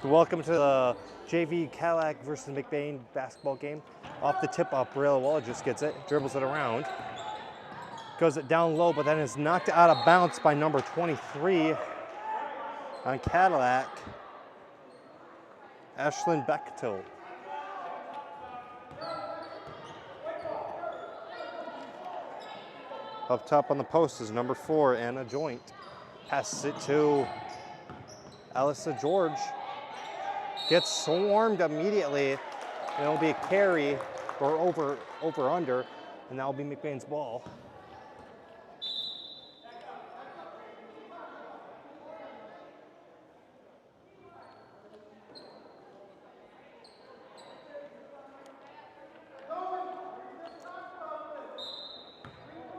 Welcome to the JV Cadillac versus McBain basketball game. Off the tip-off, Briella Waller just gets it, dribbles it around, goes it down low, but then is knocked out of bounds by number 23 on Cadillac, Ashlyn Bechtel. Up top on the post is number 4, Anna Joint. Passes it to Alyssa George. Gets swarmed immediately, and it'll be a carry or over under, and that'll be McBain's ball.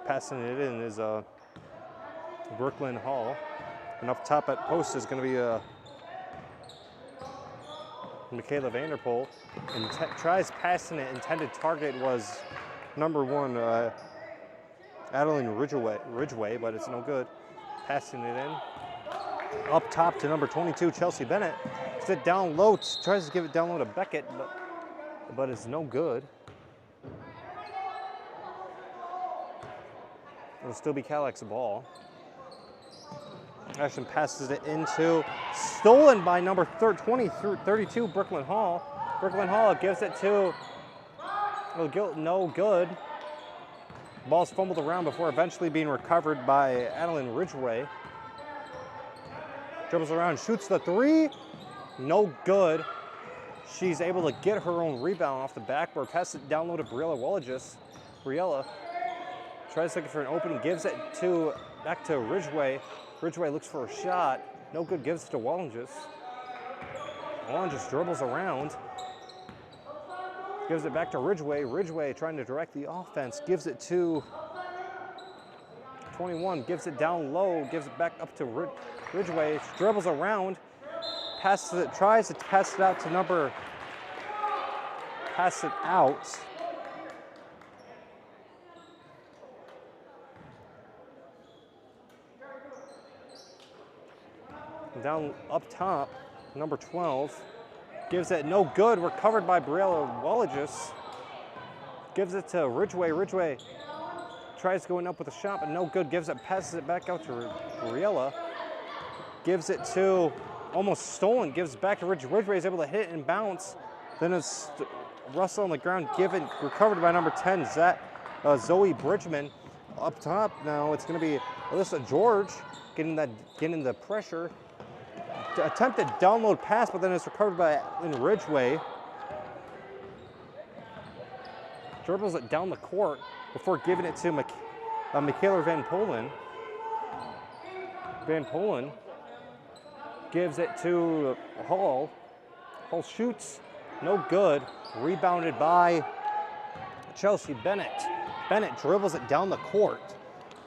Passing it in is Brooklyn Hall, and up top at post is going to be Michaela Vanderpool, and tries passing it. Intended target was number 1, Adeline Ridgway, but it's no good. Passing it in. Up top to number 22, Chelsea Bennett. Sit down low, tries to give it down low to Beckett, but it's no good. It'll still be Cadillac's ball. Ashton passes it into, stolen by number 32, Brooklyn Hall. Brooklyn Hall gives it to, no good. Ball's fumbled around before eventually being recovered by Adeline Ridgway. Dribbles around, shoots the 3, no good. She's able to get her own rebound off the backboard, passes it down low to Briella Wallages. Briella tries looking for an opening, gives it back to Ridgway. Ridgway looks for a shot, no good, gives it to Wallages. Wallages dribbles around, gives it back to Ridgway. Ridgway trying to direct the offense, gives it to 21, gives it down low, gives it back up to Ridgway, dribbles around, passes it, tries to pass it out to pass it out. Down up top, number 12, gives it no good, recovered by Briella Wallages. Gives it to Ridgway. Ridgway tries going up with a shot, but no good, passes it back out to Briella. Gives it to, almost stolen, gives it back to Ridgway. Ridgway is able to hit and bounce. Then it's Russell on the ground, recovered by number 10, Zoe Bridgman. Up top now, it's gonna be Alyssa George getting the pressure. Attempted download pass, but then it's recovered by Ridgway. Dribbles it down the court before giving it to Michaela Van Polen. Van Polen gives it to Hall. Hall shoots, no good. Rebounded by Chelsea Bennett. Bennett dribbles it down the court,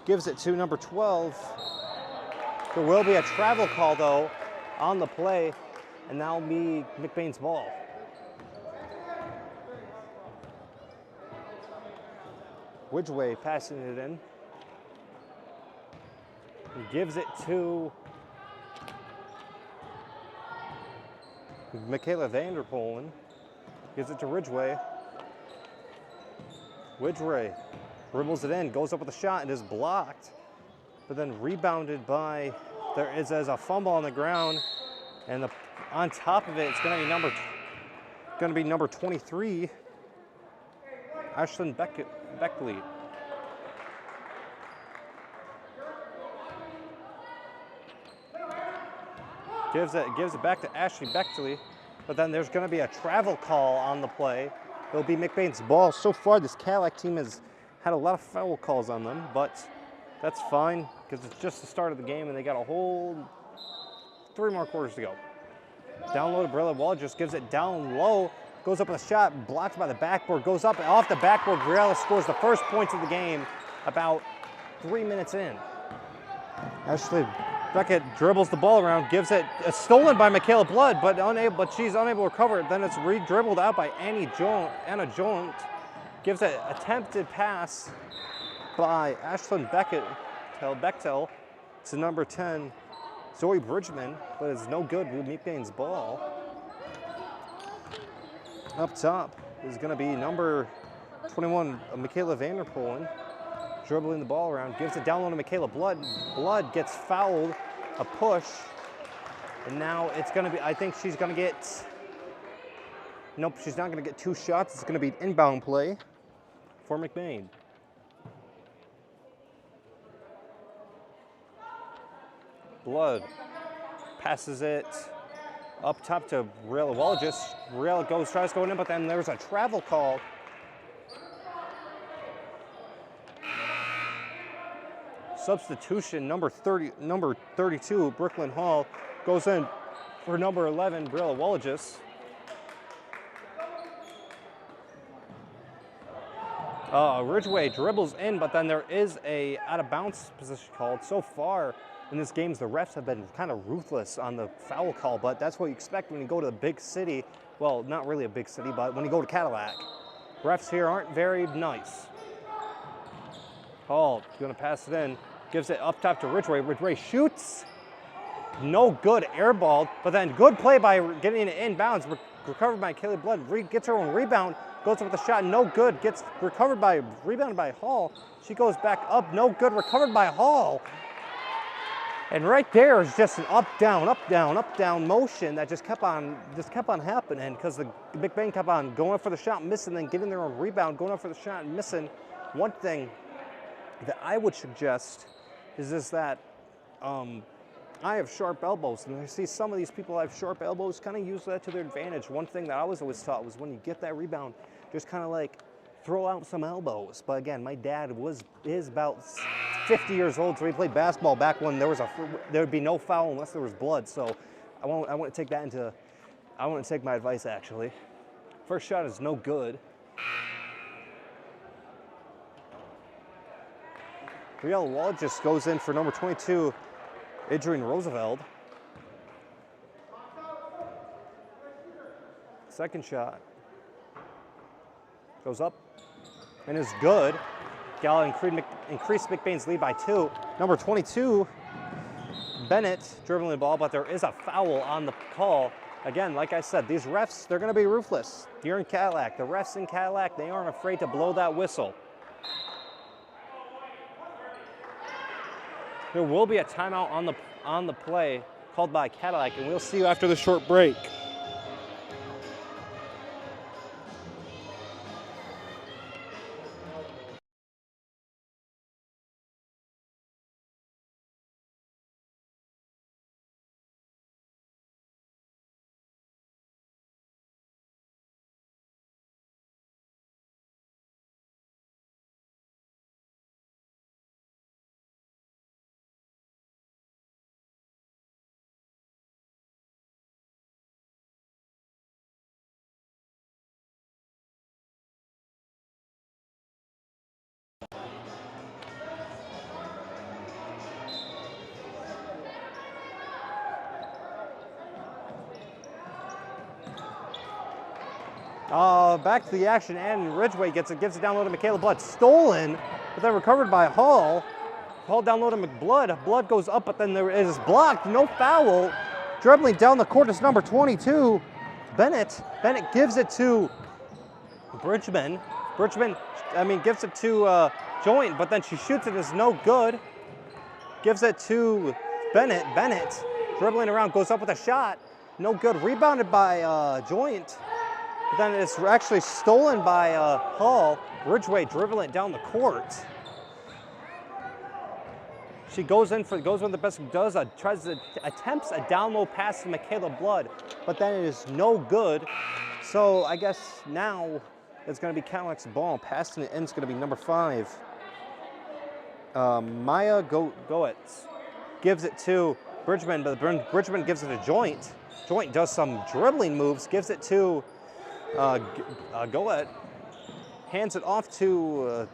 gives it to number 12. There will be a travel call though on the play, and that'll be McBain's ball. Ridgway passing it in. He gives it to Michaela Vanderpolen. Gives it to Ridgway. Ridgway dribbles it in, goes up with a shot, and is blocked, but then rebounded by, there is a fumble on the ground, and on top of it, it's going to be number 23, Ashlyn Beckley. Gives it back to Ashley Beckley, but then there's going to be a travel call on the play. It'll be McBain's ball. So far, this Cadillac team has had a lot of foul calls on them, but that's fine because it's just the start of the game and they got a whole 3 more quarters to go. Down low to Briella Wall, just gives it down low, goes up with a shot, blocked by the backboard, goes up and off the backboard. Briella scores the first points of the game about 3 minutes in. Ashley Beckett dribbles the ball around, gives it, stolen by Michaela Blood, but she's unable to recover it. Then it's re-dribbled out by Anna Joint. Gives an attempted pass by Ashlyn Bechtel to number 10, Zoe Bridgman, but it's no good with McBain's ball. Up top is going to be number 21, Michaela Vanderpolen, dribbling the ball around, gives it down low to Michaela Blood. Blood gets fouled, a push, and now it's going to be, I think she's going to get, nope, she's not going to get 2 shots. It's going to be an inbound play for McBain. Blood passes it up top to Riella Walgis. Riella tries going in, but then there's a travel call. Substitution, number 32, Brooklyn Hall, goes in for number 11, Riella Walgis. Ridgeway dribbles in, but then there is a out of bounds position called. So far in this game, the refs have been kind of ruthless on the foul call, but that's what you expect when you go to the big city. Well, not really a big city, but when you go to Cadillac. Refs here aren't very nice. Hall going to pass it in, gives it up top to Ridgeway. Ridgeway shoots. No good, airballed, but then good play by getting it inbounds. Recovered by Kelly Blood, gets her own rebound, goes up with a shot, no good, gets rebounded by Hall. She goes back up, no good, recovered by Hall. And right there is just an up, down motion that just kept on happening because the McBain kept on going up for the shot, missing, then getting their own rebound, going up for the shot and missing. One thing that I would suggest is that I have sharp elbows, and I see some of these people have sharp elbows, kind of use that to their advantage. One thing that I was always taught was when you get that rebound, just kind of like throw out some elbows. But again, my dad is about 50 years old, so he played basketball back when there would be no foul unless there was blood. So I wouldn't take my advice actually. First shot is no good. Riella Wall just goes in for number 22. Adrian Roosevelt. Second shot. Goes up and is good. Gala increased McBain's lead by 2. Number 22, Bennett, dribbling the ball, but there is a foul on the call. Again, like I said, these refs, they're going to be ruthless. You're in Cadillac. The refs in Cadillac, they aren't afraid to blow that whistle. There will be a timeout on the play called by Cadillac, and we'll see you after the short break. Back to the action, and Ridgeway gives it down low to Michaela Blood. Stolen, but then recovered by Hall. Hall down low to McBlood. Blood goes up, but then there is blocked. No foul. Dribbling down the court is number 22, Bennett. Bennett gives it to Bridgman. Gives it to Joint, but then she shoots it as no good. Gives it to Bennett. Bennett dribbling around, goes up with a shot. No good. Rebounded by Joint. But then it's actually stolen by Hall. Ridgeway dribbling it down the court. She goes when the best does, attempts a down low pass to Michaela Blood, but then it is no good. So I guess now it's going to be Cadillac's ball. Passing it in is going to be number 5. Maya Goetz gives it to Bridgman, but Bridgman gives it to Joint. Joint does some dribbling moves, gives it to Goetz, hands it off to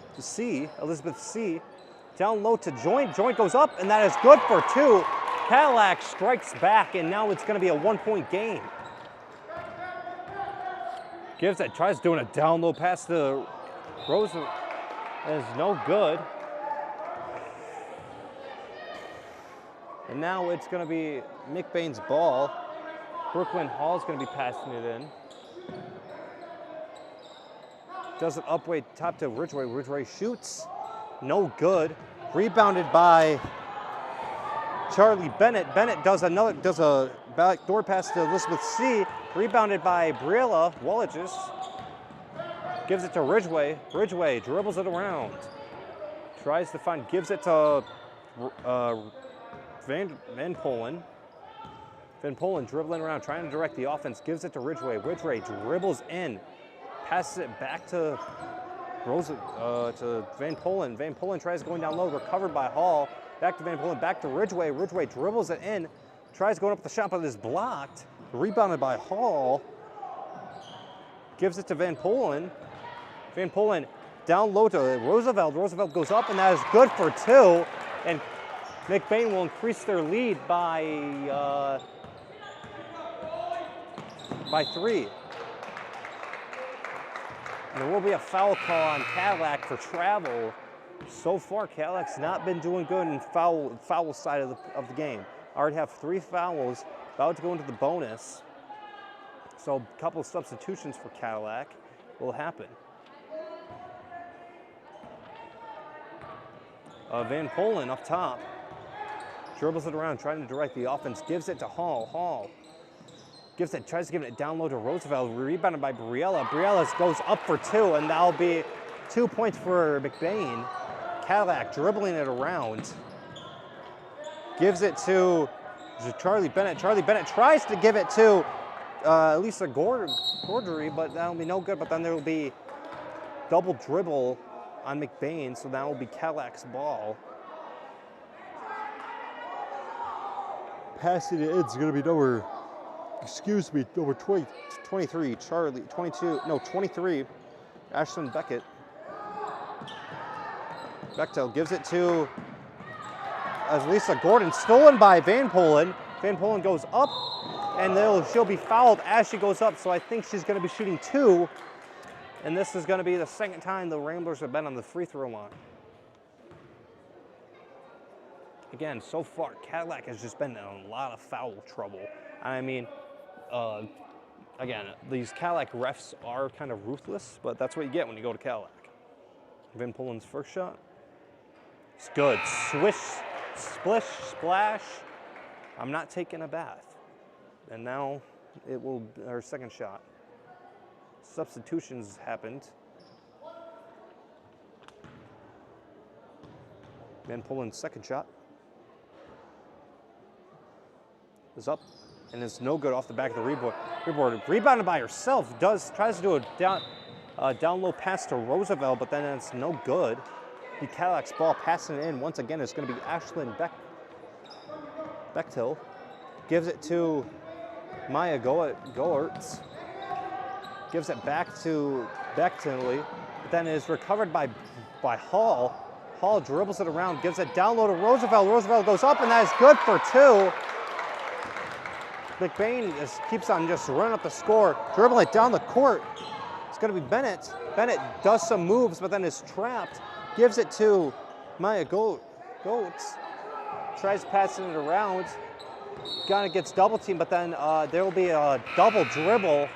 Elizabeth C. Down low to Joint. Joint goes up, and that is good for 2. Cadillac strikes back, and now it's going to be a 1-point game. Tries doing a down low pass to Rosen. That is no good. And now it's going to be McBain's ball. Brooklyn Hall is going to be passing it in. Does it upway top to Ridgway. Ridgway shoots. No good. Rebounded by Charlie Bennett. Bennett does a back door pass to Elizabeth C. Rebounded by Briella Wallages. Gives it to Ridgway. Ridgway dribbles it around. Tries to find, gives it to Van Polen. Van Polen dribbling around, trying to direct the offense. Gives it to Ridgway. Ridgway dribbles in. Passes it back to Van Polen. Van Polen tries going down low, recovered by Hall. Back to Van Polen, back to Ridgway. Ridgway dribbles it in, tries going up the shot, but is blocked. Rebounded by Hall. Gives it to Van Polen. Van Polen down low to Roosevelt. Roosevelt goes up, and that is good for 2. And McBain will increase their lead by 3. And there will be a foul call on Cadillac for travel. So far, Cadillac's not been doing good in foul side of the game. Already have 3 fouls, about to go into the bonus. So a couple of substitutions for Cadillac will happen. Van Polen up top. Dribbles it around, trying to direct the offense. Gives it to Hall. Hall tries to give it down low to Roosevelt. Rebounded by Briella. Briella goes up for 2, and that'll be 2 points for McBain. Cadillac dribbling it around. Gives it to Charlie Bennett. Charlie Bennett tries to give it to Lisa Gordery, but that'll be no good. But then there will be double dribble on McBain, so that will be Cadillac's ball. Passing it in is going to be number 23, Charlie, 23, Ashlyn Beckett. Bechtel gives it to Lisa Gordon, stolen by Van Polen. Van Polen goes up, and she'll be fouled as she goes up, so I think she's going to be shooting 2, and this is going to be the second time the Ramblers have been on the free throw line. Again, so far, Cadillac has just been in a lot of foul trouble. I mean, again, these Cadillac refs are kind of ruthless, but that's what you get when you go to Cadillac. Van Polen's first shot. It's good. Swish, splish, splash. I'm not taking a bath. And now it will, our second shot. Substitutions happened. Van Polen's second shot is up, and it's no good off the back of the rebound. Rebounded by herself. Tries to do a down low pass to Roosevelt, but then it's no good. The Cadillac's ball passing it in. Once again, it's going to be Ashlyn Bechtel. Gives it to Maya Goertz. Gives it back to Bechtel, but then is recovered by Hall. Hall dribbles it around, gives it down low to Roosevelt. Roosevelt goes up, and that is good for 2. McBain keeps on just running up the score, dribbling it down the court. It's going to be Bennett. Bennett does some moves, but then is trapped. Gives it to Maya Goetz. Tries passing it around. Kind of gets double teamed, but then there will be a double dribble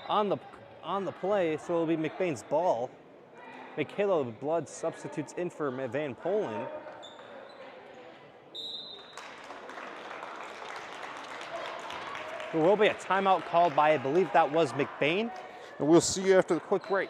on the play, so it will be McBain's ball. Michaela Blood substitutes in for Van Polen. There will be a timeout called by, I believe that was McBain. And we'll see you after the quick break.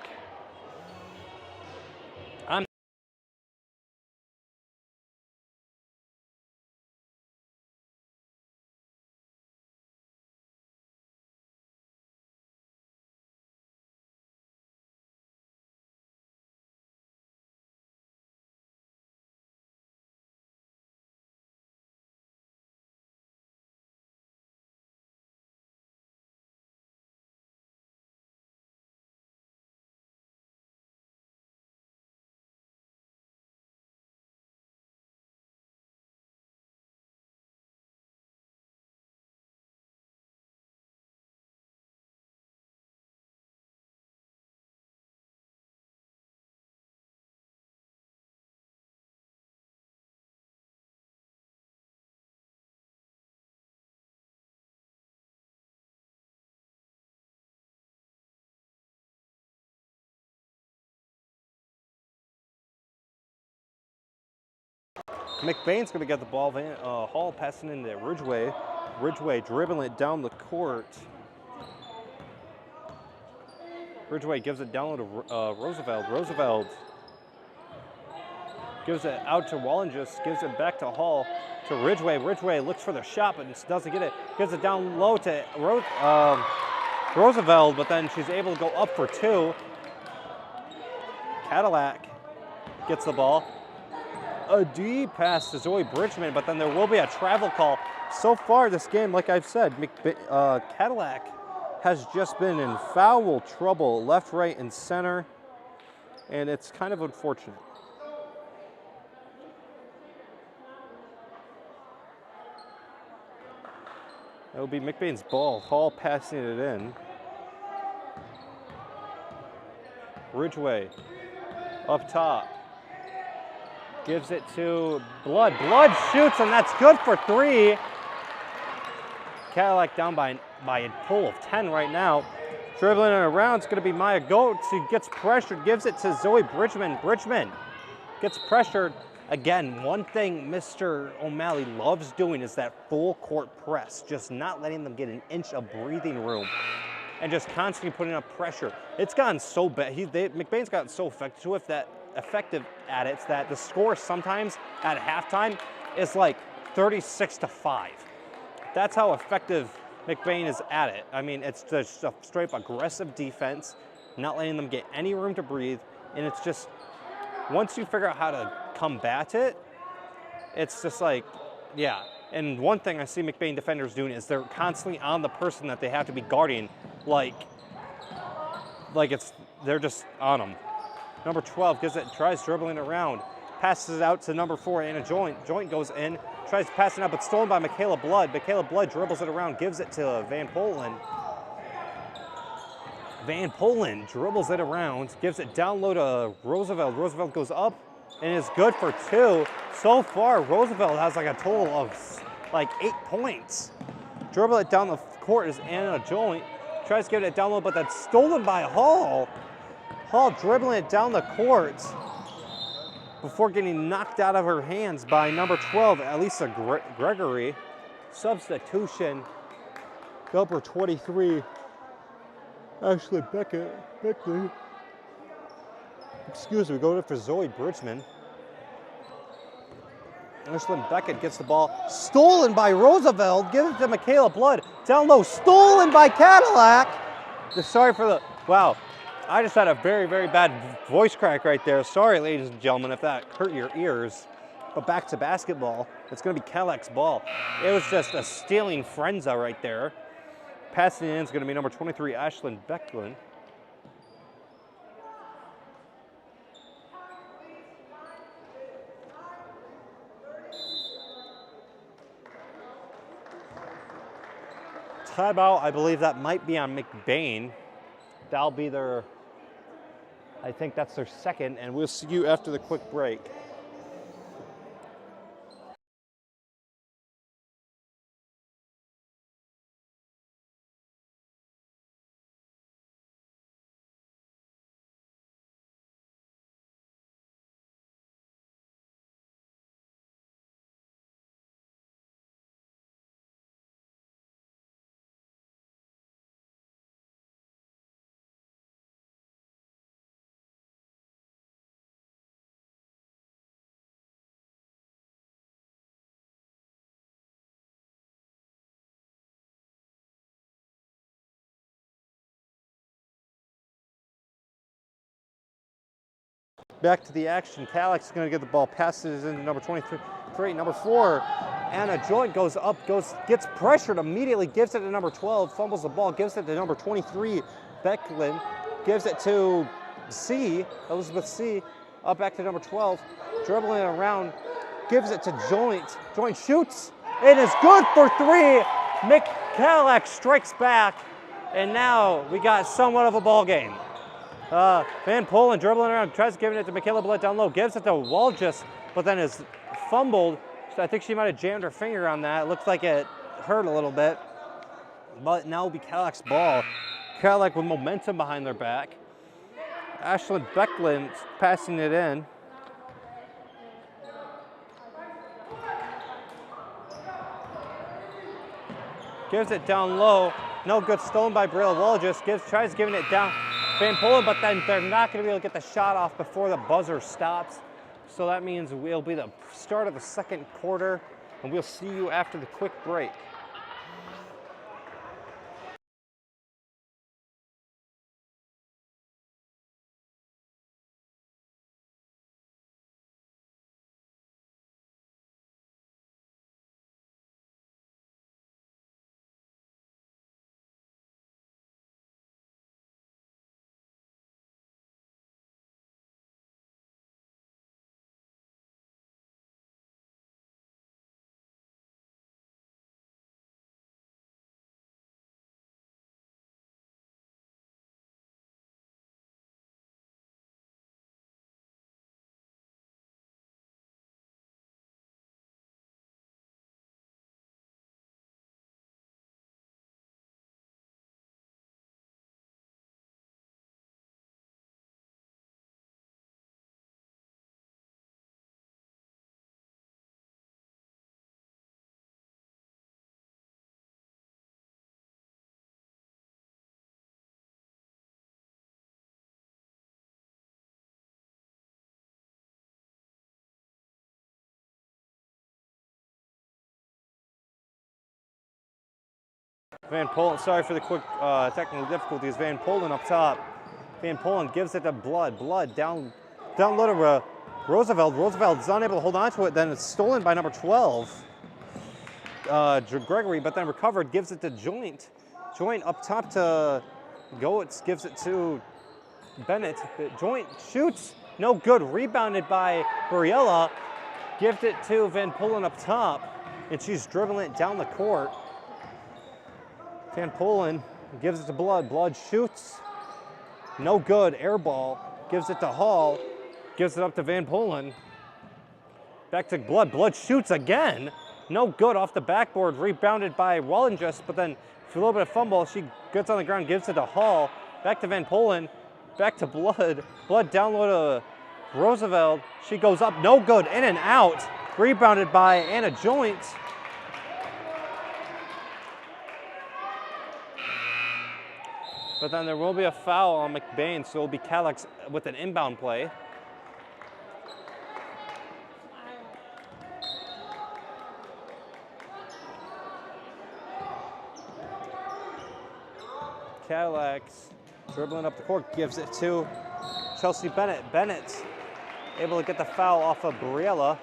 McBain's going to get the ball. Hall passing into Ridgway. Ridgway dribbling it down the court. Ridgway gives it down to Roosevelt. Roosevelt gives it out to Wallingus, gives it back to Hall, to Ridgway. Ridgway looks for the shot, but just doesn't get it. Gives it down low to Roosevelt, but then she's able to go up for two. Cadillac gets the ball. A deep pass to Zoe Bridgman, but then there will be a travel call. So far this game, like I've said, Cadillac has just been in foul trouble left, right, and center, and it's kind of unfortunate. It will be McBain's ball. Hall passing it in. Ridgway up top. Gives it to Blood. Blood shoots, and that's good for three. Cadillac down by a pull of 10 right now. Dribbling it around, it's going to be Maya Goetz. She gets pressured, gives it to Zoe Bridgman. Bridgman gets pressured. Again, one thing Mr. O'Malley loves doing is that full court press, just not letting them get an inch of breathing room and just constantly putting up pressure. It's gotten so bad. McBain's gotten so effective at it that the score sometimes at halftime is like 36-5. That's how effective McBain is at it. I mean, it's just a straight up aggressive defense, not letting them get any room to breathe, and it's just, once you figure out how to combat it, it's just like, yeah. And one thing I see McBain defenders doing is they're constantly on the person that they have to be guarding, like they're just on them. Number 12 tries dribbling around, passes it out to number 4, Anna Joint. Joint goes in, tries passing out, but stolen by Michaela Blood. Michaela Blood dribbles it around, gives it to Van Polen. Van Polen dribbles it around, gives it down low to Roosevelt. Roosevelt goes up and is good for two. So far, Roosevelt has like a total of like 8 points. Dribble it down the court is Anna Joint. Tries to give it down low, but that's stolen by Hall. Hall dribbling it down the court before getting knocked out of her hands by number 12, Elisa Gregory. Substitution, number 23, Ashley Beckley. Excuse me, going for Zoe Bridgman. Ashlyn Beckett gets the ball. Stolen by Roosevelt. Gives it to Michaela Blood. Down low. Stolen by Cadillac. Sorry for the... Wow. I just had a very, very bad voice crack right there. Sorry, ladies and gentlemen, if that hurt your ears. But back to basketball. It's going to be Cadillac's ball. It was just a stealing frenzy right there. Passing it in is going to be number 23, Ashlyn Becklin. Timeout, I believe that might be on McBain. That'll be their, I think that's their second, and we'll see you after the quick break. Back to the action. Cadillac's going to get the ball. Passes into number 23, number 4. Anna Joint goes up, gets pressured immediately, gives it to number 12, fumbles the ball, gives it to number 23, Becklin, gives it to Elizabeth C. Up back to number 12, dribbling it around, gives it to Joint. Joint shoots. It is good for 3. Cadillac strikes back, and now we got somewhat of a ball game. Van Polen dribbling around, tries to give it to Michaela Blood down low, gives it to Walljus, but then is fumbled. I think she might have jammed her finger on that. It looks like it hurt a little bit. But now will be Cadillac's ball. Cadillac with momentum behind their back. Ashlyn Becklin passing it in. gives it down low. No good, stolen by Briella. Just tries giving it down Van Polen, but then they're not going to be able to get the shot off before the buzzer stops. So that means it'll be the start of the second quarter, and we'll see you after the quick break. Van Polen, sorry for the quick technical difficulties. Van Polen up top. Van Polen gives it to Blood down low to Roosevelt. Roosevelt's unable to hold on to it. Then it's stolen by number 12, Gregory, but then recovered. Gives it to Joint. Joint up top to Goetz. Gives it to Bennett. Joint shoots. No good. Rebounded by Briella. Gives it to Van Polen up top, and she's dribbling it down the court. Van Polen gives it to Blood. Blood shoots. No good. Air ball. Gives it to Hall. Gives it up to Van Polen. Back to Blood. Blood shoots again. No good off the backboard. Rebounded by Wallenjus, but then for a little bit of fumble, she gets on the ground, gives it to Hall. Back to Van Polen. Back to Blood. Blood down low to Roosevelt. She goes up. No good. In and out. Rebounded by Anna Joint. But then there will be a foul on McBain, so it'll be Cadillac with an inbound play. Cadillac's dribbling up the court, gives it to Chelsea Bennett. Bennett able to get the foul off of Briella.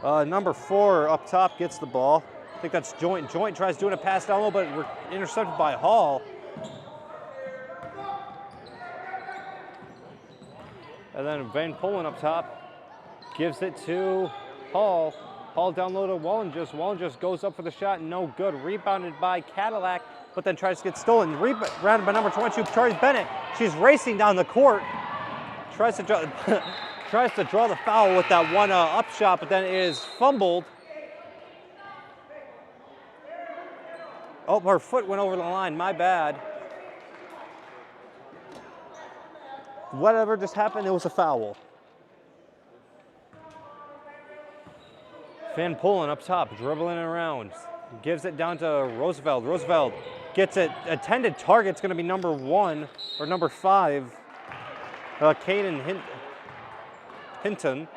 Number 4 up top gets the ball. I think that's Joint. Joint tries doing a pass down low, but intercepted by Hall. And then Van Polen up top gives it to Hall. Hall down low to Wallenjus. Wallenjus goes up for the shot, no good. Rebounded by Cadillac, but then tries to get stolen. Rebounded by number 22, Charlie Bennett. She's racing down the court. Tries to draw the foul with that one up shot, but then it is fumbled. Oh, her foot went over the line, my bad. Whatever just happened, it was a foul. Van Polen up top, dribbling around. Gives it down to Roosevelt. Roosevelt gets it. Intended target's gonna be number 1 or number 5. Caden Hinton,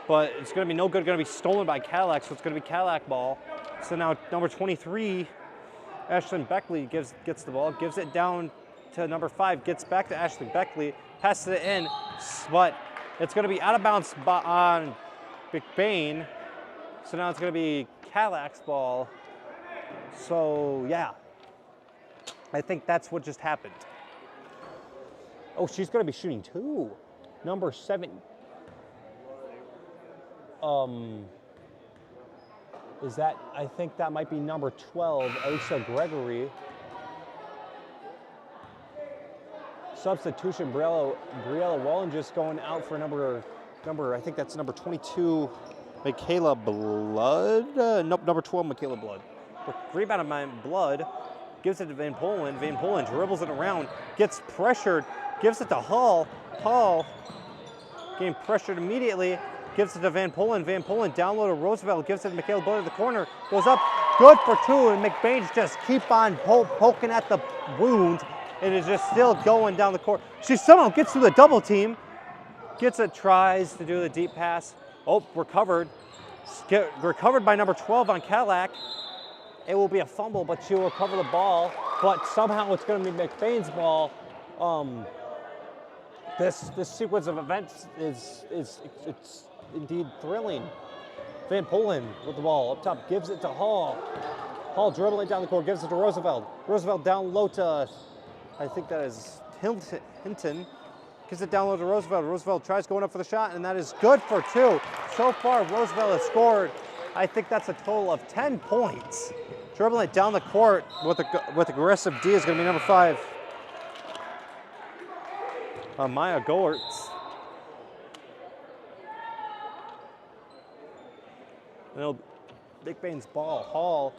but it's going to be no good. Going to be stolen by Cadillac, so it's going to be Cadillac ball. So now number 23, Ashlyn Beckley gets the ball, gives it down to number 5, gets back to Ashley Beckley, passes it in, but it's going to be out of bounds on McBain. So now it's going to be Cadillac's ball. So yeah, I think that's what just happened. Oh, she's going to be shooting 2. Number 7. Is that, I think that might be number 12, Elisa Gregory. Substitution, Briella Wallenjus going out for number, I think that's number 22, Michaela Blood. Nope, number 12, Michaela Blood. Rebounded by Blood, gives it to Van Polen. Van Polen dribbles it around, gets pressured, gives it to Hall. Hall getting pressured immediately, gives it to Van Polen. Van Polen down low to Roosevelt, gives it to Michaela Blood at the corner, goes up, good for 2, and McBain's just keep on poking at the wound. It is just still going down the court. She somehow gets through the double team, gets it, tries to do the deep pass. Oh, recovered. Recovered by number 12 on Cadillac. It will be a fumble, but she will recover the ball. But somehow it's going to be McBain's ball. This sequence of events is indeed thrilling. Van Polen with the ball up top, gives it to Hall. Hall dribbling down the court, gives it to Roosevelt. Roosevelt down low to, I think that is Hinton. Gives it down low to Roosevelt. Roosevelt tries going up for the shot, and that is good for 2. So far, Roosevelt has scored, I think that's a total of 10 points. Dribbling it down the court with aggressive D is going to be number 5. Maya Goertz. McBain's ball. Hall.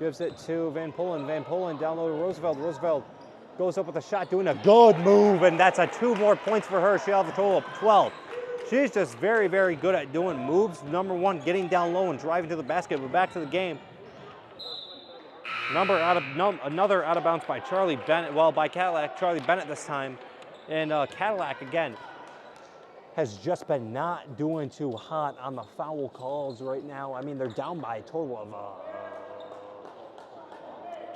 Gives it to Van Polen. Van Polen down low to Roosevelt. Roosevelt goes up with a shot, doing a good move, and that's a 2 more points for her. She'll have a total of 12. She's just very, very good at doing moves. Number 1, getting down low and driving to the basket. We're back to the game. Another out of bounds by Charlie Bennett. Well, by Cadillac, Charlie Bennett this time. And Cadillac, again, has just been not doing too hot on the foul calls right now. I mean, they're down by a total of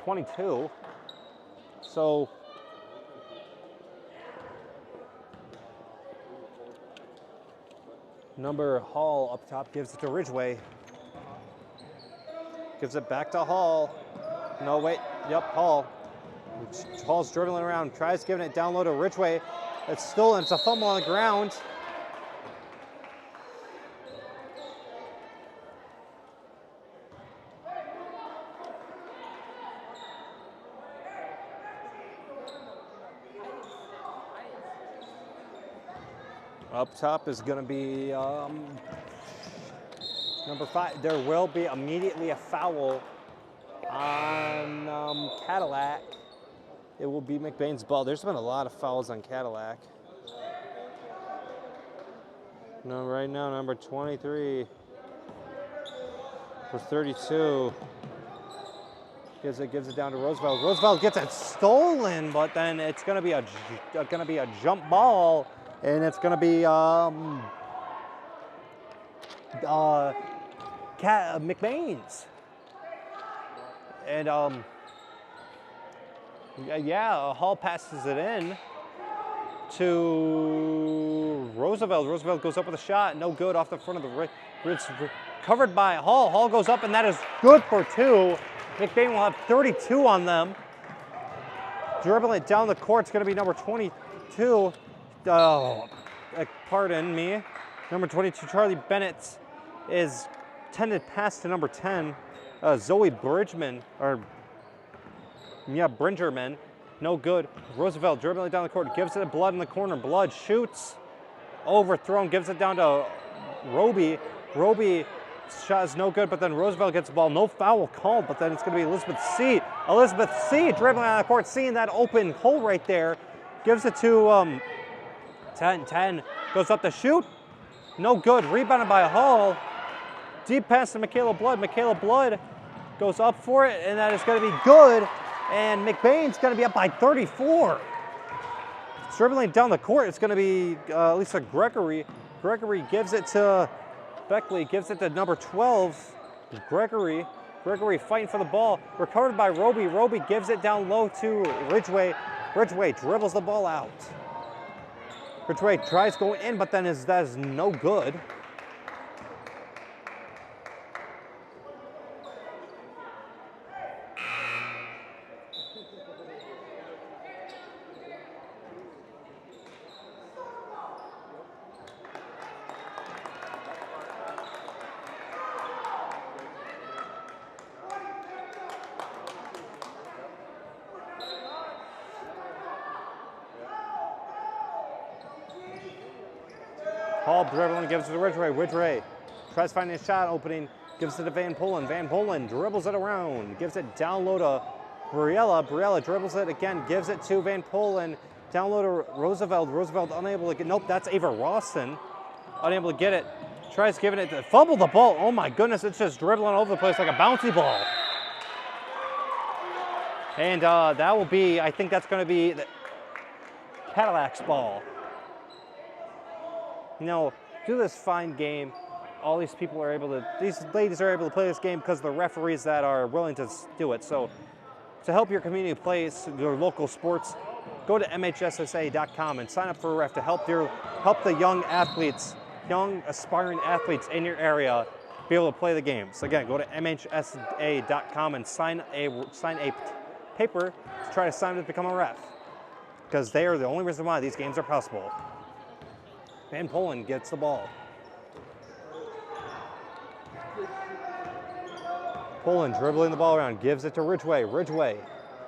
22. So number Hall up top gives it to Ridgway. Gives it back to Hall. No, wait. Yep, Hall. Hall's dribbling around, tries giving it down low to Ridgway. It's a fumble on the ground. Up top is going to be number 5. There will be immediately a foul on Cadillac. It will be McBain's ball. There's been a lot of fouls on Cadillac. No, right now, number 23 for 32. Gives it down to Roosevelt. Roosevelt gets it stolen, but then it's going to be a jump ball, and it's going to be McBain's. And Hall passes it in to Roosevelt. Roosevelt goes up with a shot, no good, off the front of the rim. It's covered by Hall. Hall goes up, and that is good for 2. McBain will have 32 on them. Dribbling it down the court, it's going to be number 22. Pardon me. Number 22, Charlie Bennett, is tended pass to number 10, Zoe Bridgerman, no good. Roosevelt dribbling down the court, gives it to Blood in the corner. Blood shoots, overthrown, gives it down to Roby. Roby shot is no good, but then Roosevelt gets the ball. No foul called, but then it's going to be Elizabeth C. Elizabeth C. dribbling on the court, seeing that open hole right there. Gives it to 10. Goes up to shoot. No good. Rebounded by Hall. Deep pass to Michaela Blood. Michaela Blood goes up for it, and that is going to be good. And McBain's going to be up by 34. Dribbling down the court, it's going to be Lisa Gregory. Gregory gives it to Beckley, gives it to number 12, Gregory. Gregory fighting for the ball. Recovered by Roby. Roby gives it down low to Ridgway. Ridgway dribbles the ball out. Ridgway tries going in, but then that is no good. Hall dribbling, gives it to Ridgway. Ridgway tries finding a shot opening, gives it to Van Polen. Van Polen dribbles it around, gives it down low to Briella dribbles it again, gives it to Van Polen. Down low to Roosevelt. Roosevelt unable to get, nope, that's Ava Rawson. Unable to get it. Tries giving it to, fumble the ball. Oh my goodness, it's just dribbling all over the place like a bouncy ball. And that will be, I think that's going to be the Cadillac's ball. You know, do this fine game. All these people are able to, these ladies are able to play this game because of the referees that are willing to do it. So to help your community play your local sports, go to mhssa.com and sign up for a ref to help the young athletes, young aspiring athletes in your area be able to play the games. Again, go to mhssa.com and sign a paper to try to sign up to become a ref, because they are the only reason why these games are possible. Van Polen gets the ball. Polen dribbling the ball around, gives it to Ridgway. Ridgway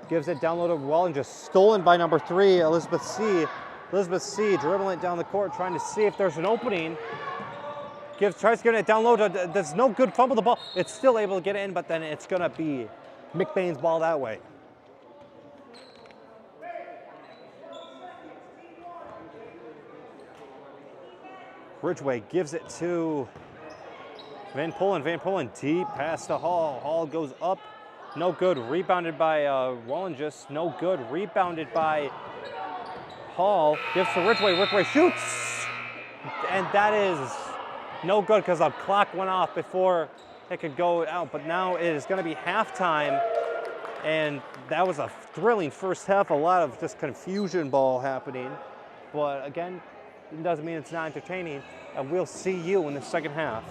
gives it down low to Wall and just stolen by number 3, Elizabeth C. Elizabeth C. dribbling it down the court, trying to see if there's an opening. Tries to get it down low. There's no good fumble the ball. It's still able to get it in, but then it's going to be McBain's ball that way. Ridgway gives it to Van Polen. Van Polen deep pass to Hall. Hall goes up. No good. Rebounded by Wallingis. No good. Rebounded by Hall. Gives to Ridgway. Ridgway shoots. And that is no good because the clock went off before it could go out. But now it is going to be halftime. And that was a thrilling first half. A lot of just confusion ball happening. But again, it doesn't mean it's not entertaining. And we'll see you in the second half.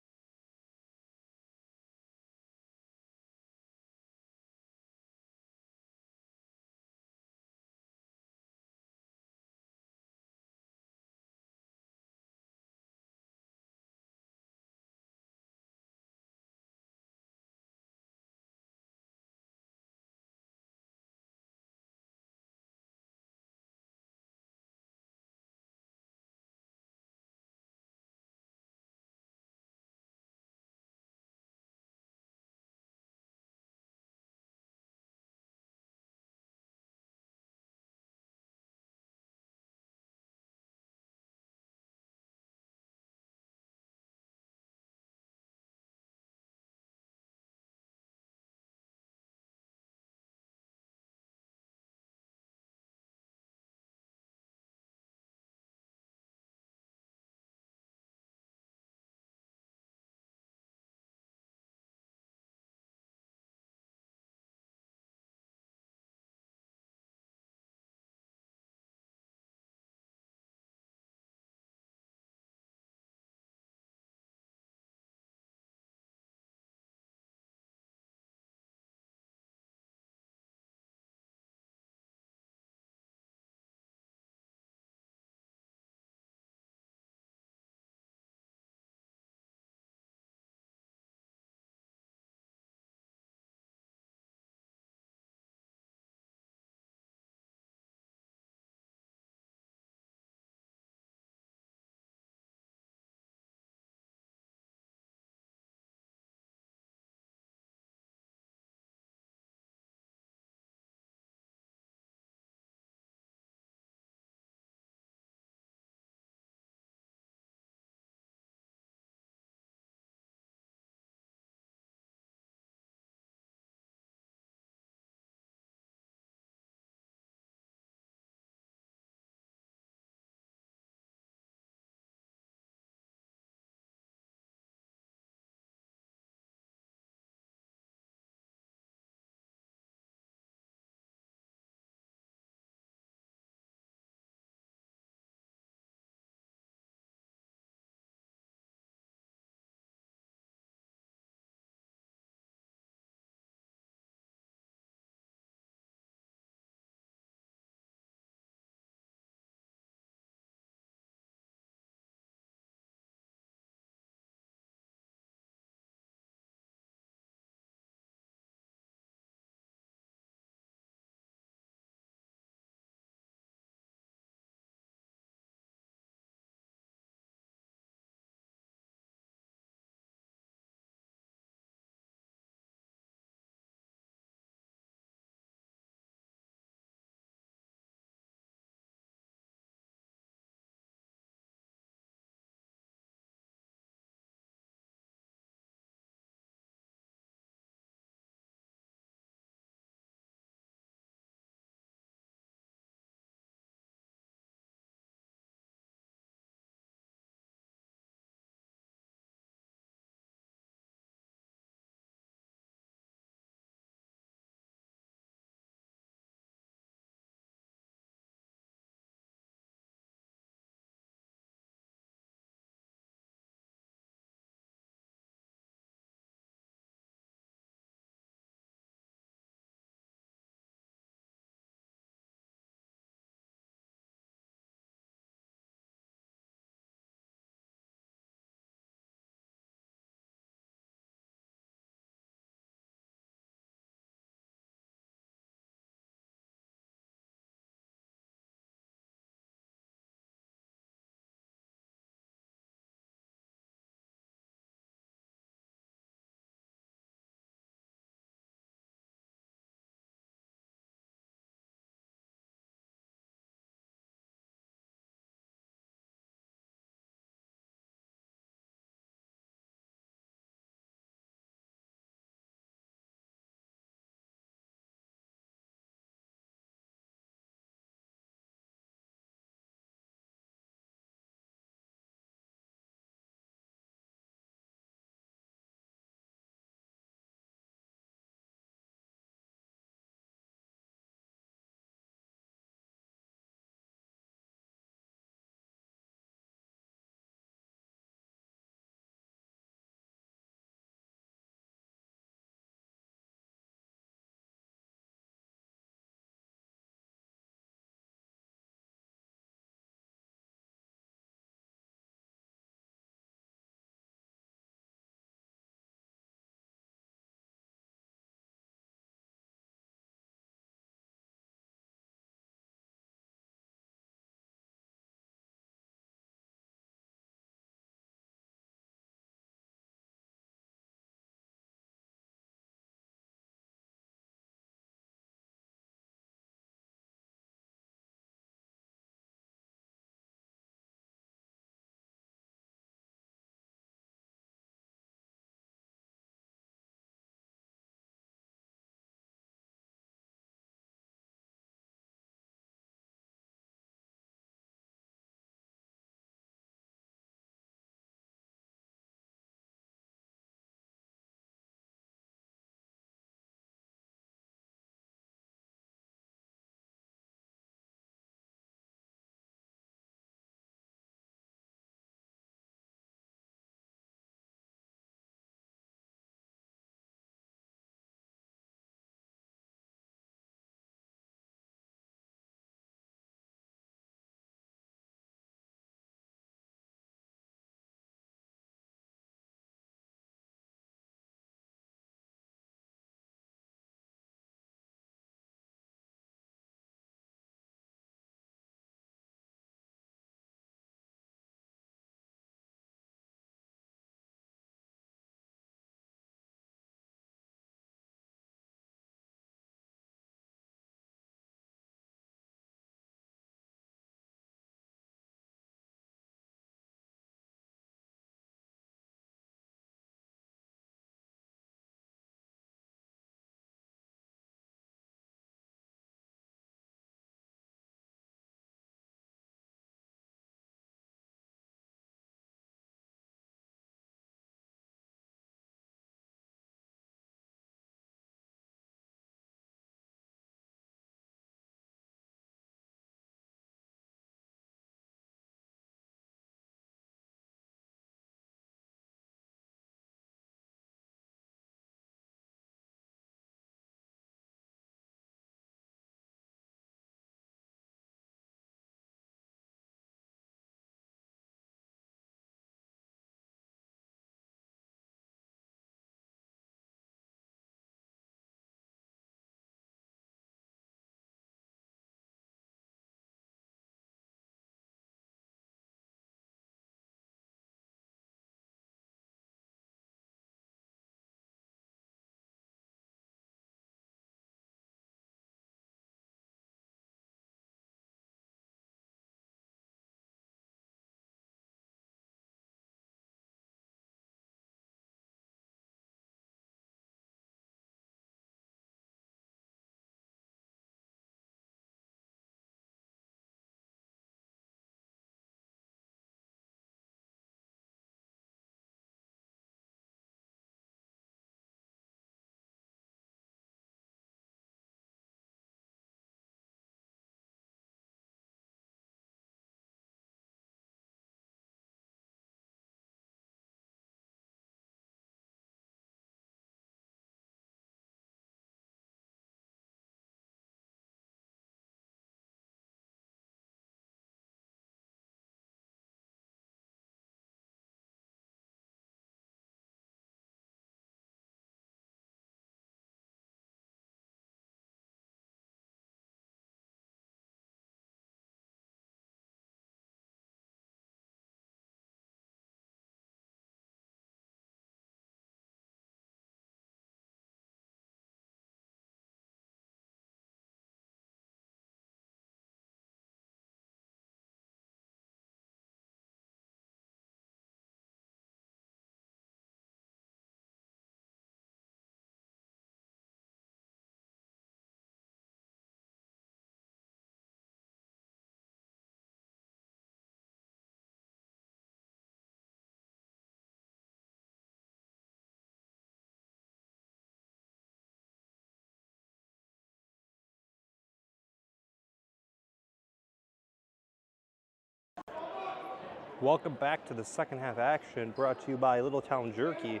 Welcome back to the second half action, brought to you by Little Town Jerky.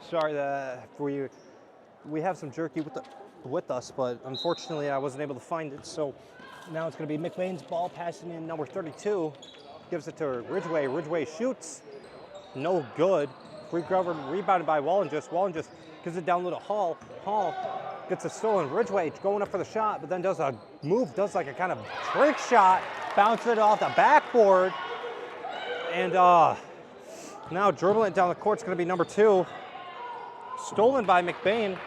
Sorry that we have some jerky with us, but unfortunately I wasn't able to find it. So now it's going to be McBain's ball, passing in number 32, gives it to Ridgway. Ridgway shoots, no good. Rebounded by Wallenjus. Wallenjus gives it down low to Hall. Hall gets a stolen. Ridgway going up for the shot, but then does a move, does like a kind of trick shot, bounces it off the backboard. And now dribbling it down the court is going to be number 2. Stolen by McBain.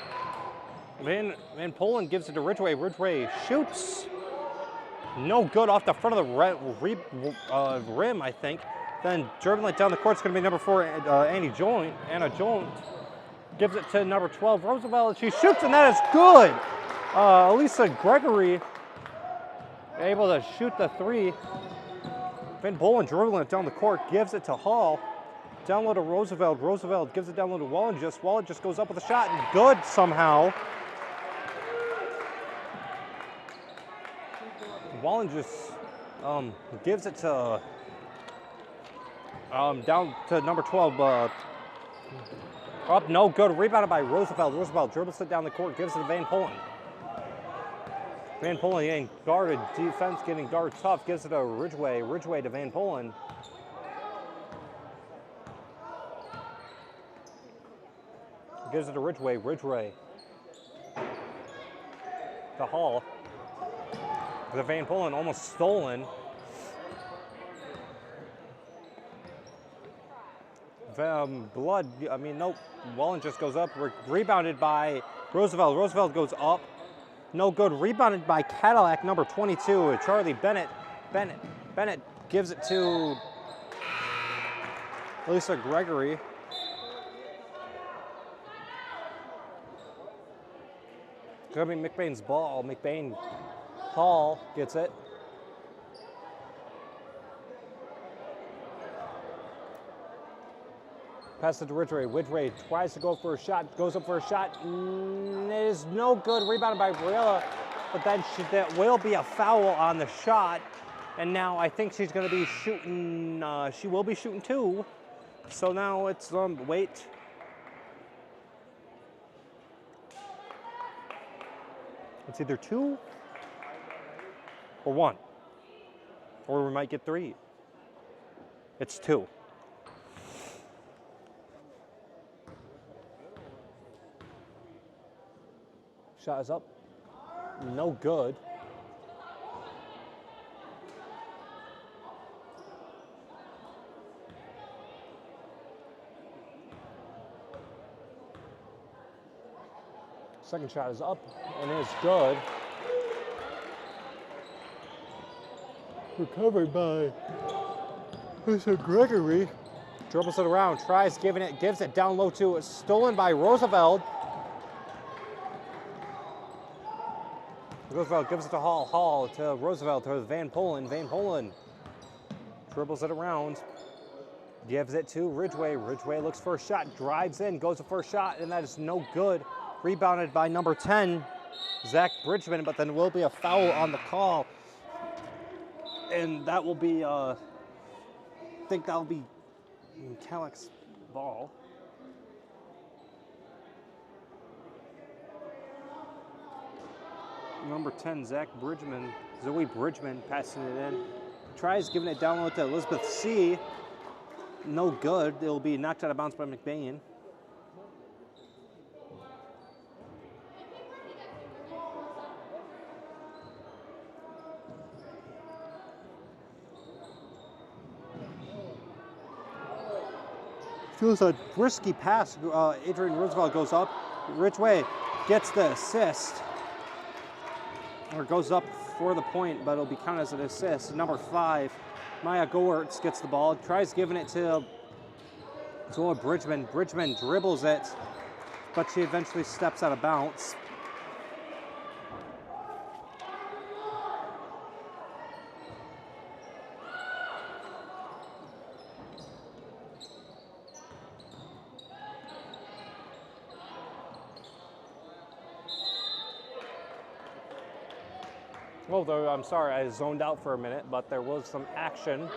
Van Polen gives it to Ridgway. Ridgway shoots. No good off the front of the rim, I think. Then dribbling it down the court is going to be number 4, Anna Joint. Gives it to number 12, Roosevelt. She shoots, and that is good. Elisa Gregory able to shoot the 3. Van Polen dribbling it down the court, gives it to Hall. Down low to Roosevelt. Roosevelt gives it down low to Wallenjus. Wallenjus goes up with a shot, and good somehow. Wallenjus gives it to down to number 12. Up, no good. Rebounded by Roosevelt. Roosevelt dribbles it down the court, gives it to Van Polen. Van Polen getting guarded, defense getting guarded tough, gives it to Ridgway. Ridgway to Van Polen. Gives it to Ridgway. Ridgway to Hall. The Van Polen almost stolen. Nope. Wallen just goes up. Rebounded by Roosevelt. Roosevelt goes up. No good. Rebounded by Cadillac, number 22, Charlie Bennett. Bennett gives it to Lisa Gregory. It's going to be McBain's ball. McBain, Hall gets it. Pass it to Ridgway. Ridgway tries to go for a shot, goes up for a shot. It is no good. Rebounded by Briella, but then that will be a foul on the shot. And now I think she's going to be shooting, she will be shooting 2. So now it's, wait. It's either 2 or 1. Or we might get 3. It's 2. Shot is up. No good. Second shot is up and is good. Recovered by Mr. Gregory. Dribbles it around, tries giving it, gives it down low to it. Stolen by Roosevelt. Roosevelt gives it to Hall. Hall to Roosevelt to Van Polen. Van Polen dribbles it around. Gives it to Ridgway. Ridgway looks for a shot, drives in, goes for a shot, and that is no good. Rebounded by number 10, Zach Bridgman, but then will be a foul on the call. And that will be, I think that'll be Calic's ball. Number 10, Zach Bridgman, Zoe Bridgman passing it in. Tries giving it down low to Elizabeth C. No good. It'll be knocked out of bounds by McBain. Feels a risky pass. Adrian Roosevelt goes up. Ridgway gets the assist. Or goes up for the point, but it'll be counted as an assist. Number 5, Maya Goertz gets the ball, tries giving it to Zola Bridgman. Bridgman dribbles it, but she eventually steps out of bounds. Well, though, I'm sorry, I zoned out for a minute, but there was some action.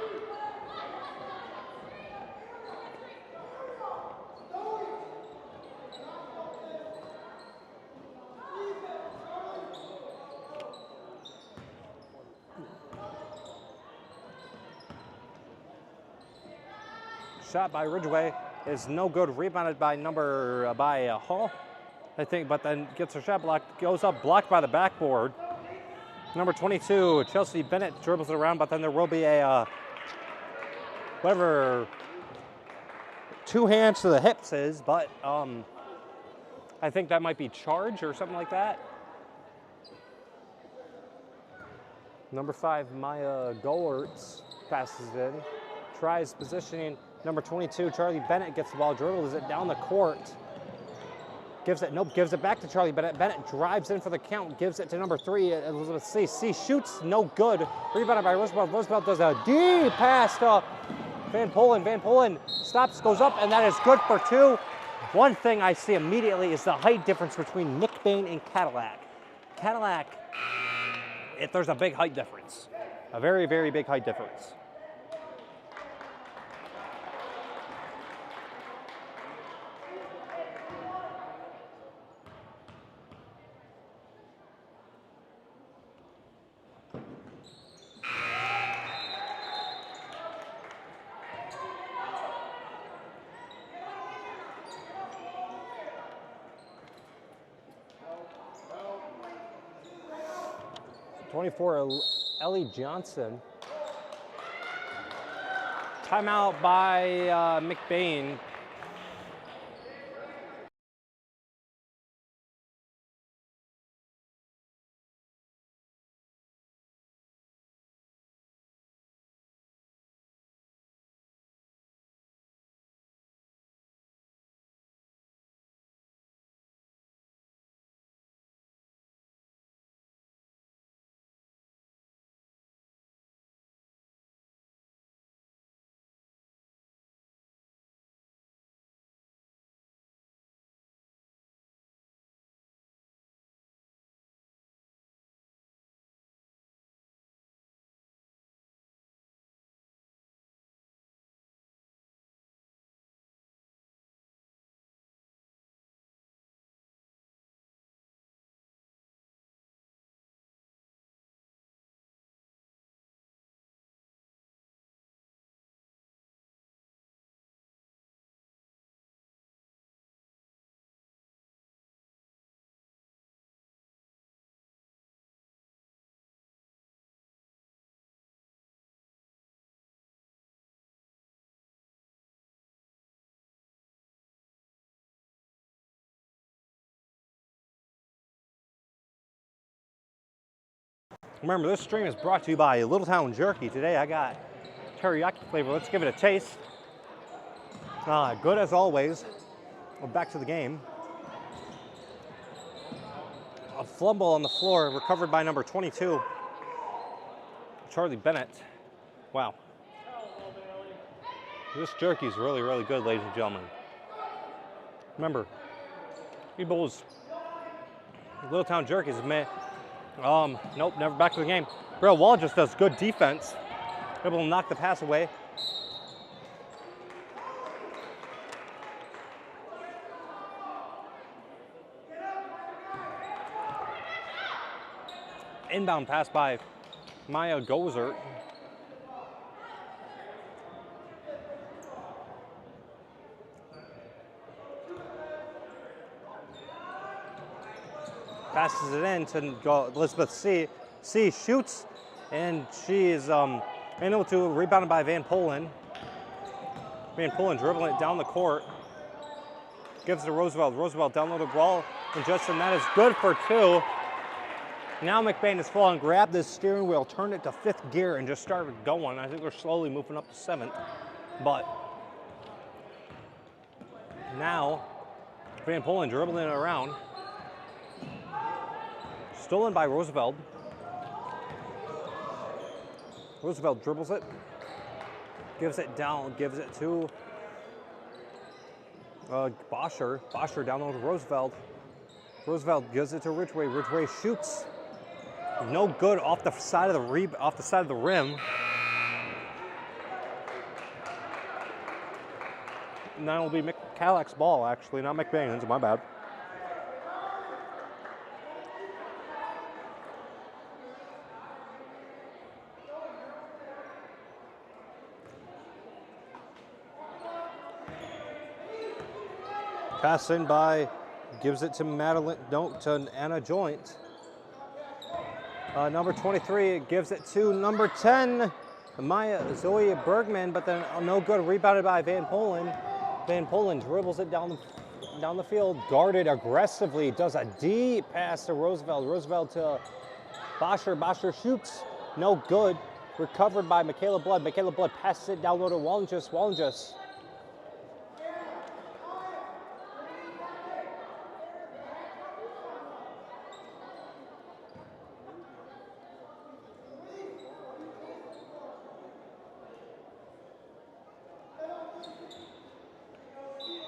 Shot by Ridgway is no good. Rebounded by Hall, I think, but then gets her shot blocked. Goes up, blocked by the backboard. Number 22, Chelsea Bennett dribbles it around, but then there will be a whatever 2 hands to the hips is, but I think that might be charge or something like that. Number 5, Maya Goertz passes it in, tries positioning. Number 22, Charlie Bennett gets the ball, dribbles it down the court. Gives it back to Charlie Bennett. Bennett drives in for the count, gives it to number 3, Elizabeth C. C shoots, no good. Rebounded by Roosevelt. Roosevelt does a deep pass to Van Polen. Van Polen stops, goes up, and that is good for 2. One thing I see immediately is the height difference between McBain and Cadillac. Cadillac, there's a big height difference. A very, very big height difference. Ellie Johnson. Timeout by McBain. Remember, this stream is brought to you by Little Town Jerky. Today I got teriyaki flavor. Let's give it a taste. Good as always. Well, back to the game. A fumble on the floor, recovered by number 22, Charlie Bennett. Wow. This jerky is really, really good, ladies and gentlemen. Remember, people's Little Town Jerky's, man. Nope, never back to the game. Braille Wall just does good defense. Able to knock the pass away. Inbound pass by Maya Goertz. Passes it in to Elizabeth C. C shoots, and she is able to rebounded by Van Polen. Van Polen dribbling it down the court. Gives it to Roosevelt. Roosevelt downloaded the ball, and Justin, that is good for 2. Now McBain is full on, grab this steering wheel, turn it to 5th gear, and just started going. I think they're slowly moving up to 7th, but now Van Polen dribbling it around. Stolen by Roosevelt. Roosevelt dribbles it, gives it down, gives it to Bosher. Bosher down to Roosevelt. Roosevelt gives it to Ridgway. Ridgway shoots. No good off the side of the rim. And that will be Cadillac's ball, actually, not McBain's. My bad. Pass in by, gives it to Madeline, no, to Anna Joint. Number 23 gives it to number 10, Zoe Bergman, but then no good, rebounded by Van Polen. Van Polen dribbles it down the field, guarded aggressively, does a deep pass to Roosevelt. Roosevelt to Bosher. Bosher shoots, no good. Recovered by Michaela Blood. Michaela Blood passes it down low to Wallenges. Wallenges.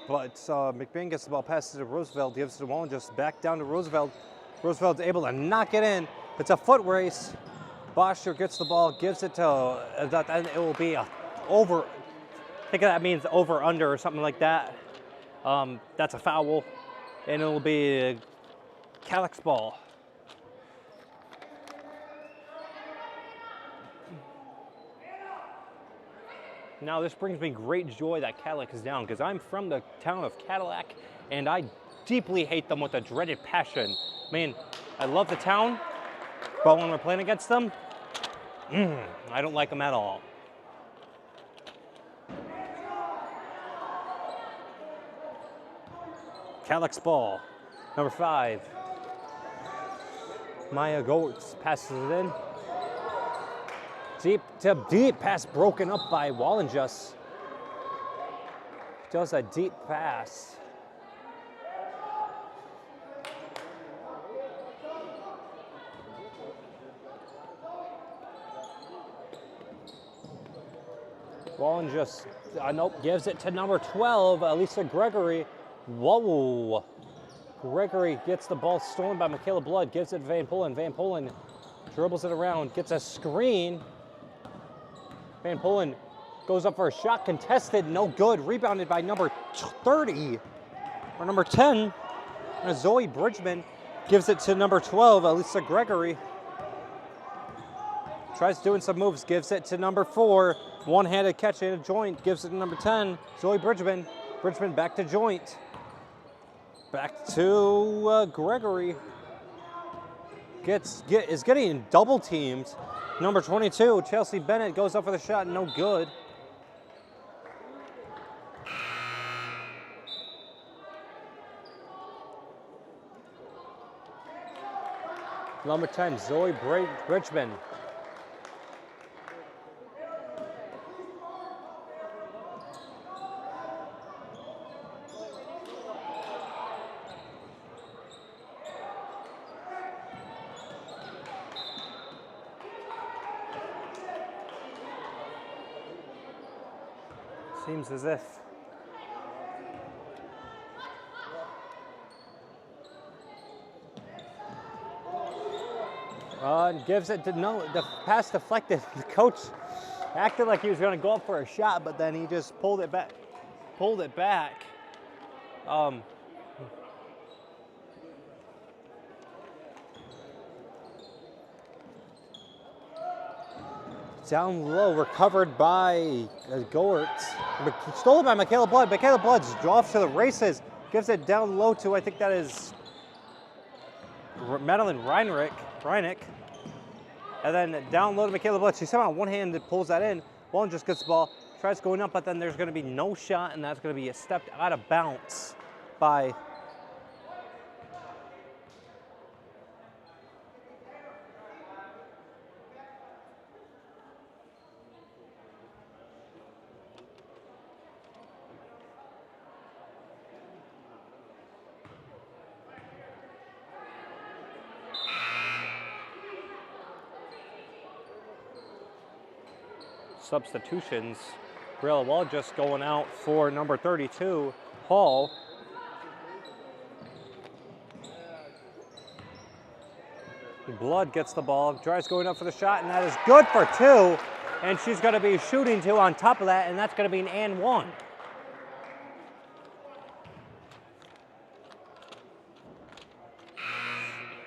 But McBain gets the ball, passes it to Roosevelt, gives it to Wallenges, back down to Roosevelt. Roosevelt's able to knock it in. It's a foot race. Bosher gets the ball, gives it to, and it will be over. I think that means over under or something like that. That's a foul, and it will be Cadillac's ball. Now this brings me great joy that Cadillac is down, because I'm from the town of Cadillac, and I deeply hate them with a dreaded passion. I mean, I love the town, but when we're playing against them, I don't like them at all. Cadillac's ball, number 5. Maya Goetz passes it in. Deep pass broken up by Wallenges. Does a deep pass. Wallenges, nope, gives it to number 12, Elisa Gregory. Whoa. Gregory gets the ball stolen by Michaela Blood, gives it to Van Polen. Van Polen dribbles it around, gets a screen. Van Polen goes up for a shot, contested, no good. Rebounded by number 30, or number 10, Zoe Bridgman. Gives it to number 12, Elisa Gregory. Tries doing some moves, gives it to number 4. One-handed catch in a Joint, gives it to number 10, Zoe Bridgman. Bridgman back to Joint. Back to Gregory. Is getting double teamed. Number 22, Chelsea Bennett, goes up for the shot, no good. Number 10, Zoe Bridgman. Seems as if gives it to the pass deflected. The coach acted like he was going to go up for a shot, but then he just pulled it back. Down low, recovered by Goertz. Stolen by Michaela Blood. Michaela Blood's off to the races. Gives it down low to, I think that is Madeline Reinick. And then down low to Michaela Blood. She somehow one-handed pulls that in. Wallen just gets the ball, tries going up, but then there's going to be no shot, and that's going to be a step out of bounds by substitutions. Briella Wall just going out for number 32, Hall. Blood gets the ball, drives going up for the shot, and that is good for 2. And she's going to be shooting 2 on top of that, and that's going to be an and 1.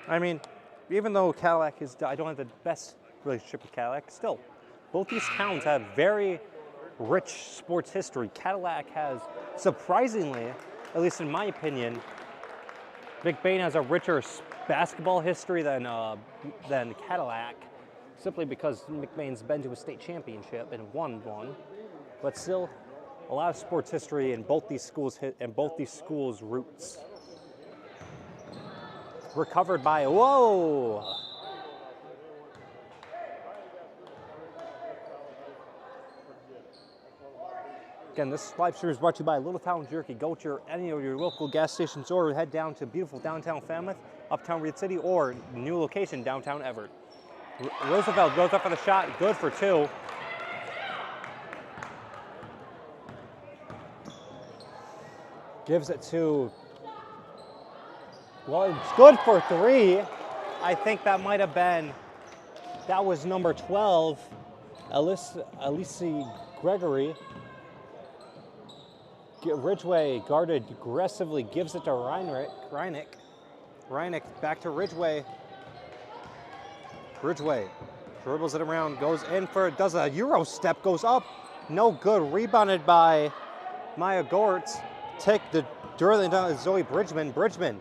I mean, even though Cadillac is, I don't have the best relationship with Cadillac, still, both these towns have very rich sports history. Cadillac has, surprisingly, at least in my opinion, McBain has a richer basketball history than Cadillac, simply because McBain's been to a state championship and won one. But still, a lot of sports history in both these schools' roots. Recovered by, whoa! Again, this live stream is brought to you by Little Town Jerky. Go to any of your local gas stations or head down to beautiful downtown Falmouth, uptown Reed City, or new location, downtown Everett. Roosevelt goes up for the shot, good for two. Gives it to, well, it's good for three. I think that might have been, that was number 12, Alicia Gregory. Ridgway guarded aggressively, gives it to Reineck. Reineck back to Ridgway. Ridgway dribbles it around, goes in does a Euro step, goes up. No good, rebounded by Maya Gortz. Take the dribbling down to Zoe Bridgman. Bridgman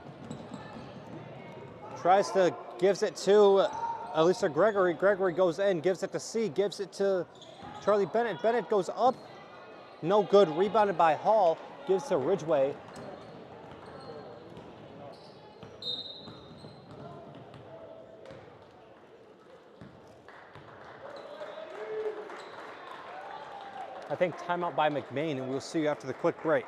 tries to, gives it to Elisa Gregory. Gregory goes in, gives it to C, gives it to Charlie Bennett. Bennett goes up. No good, rebounded by Hall, gives to Ridgway. I think timeout by McBain, and we'll see you after the quick break.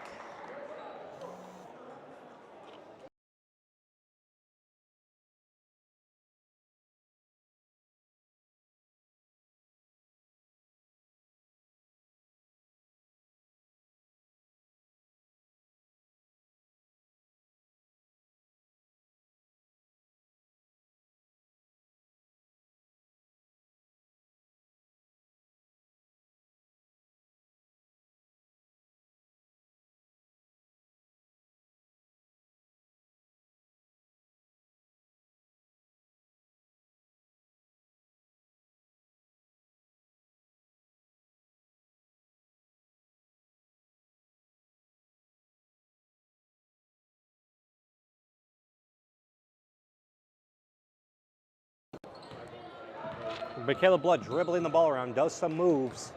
Michaela Blood dribbling the ball around, does some moves.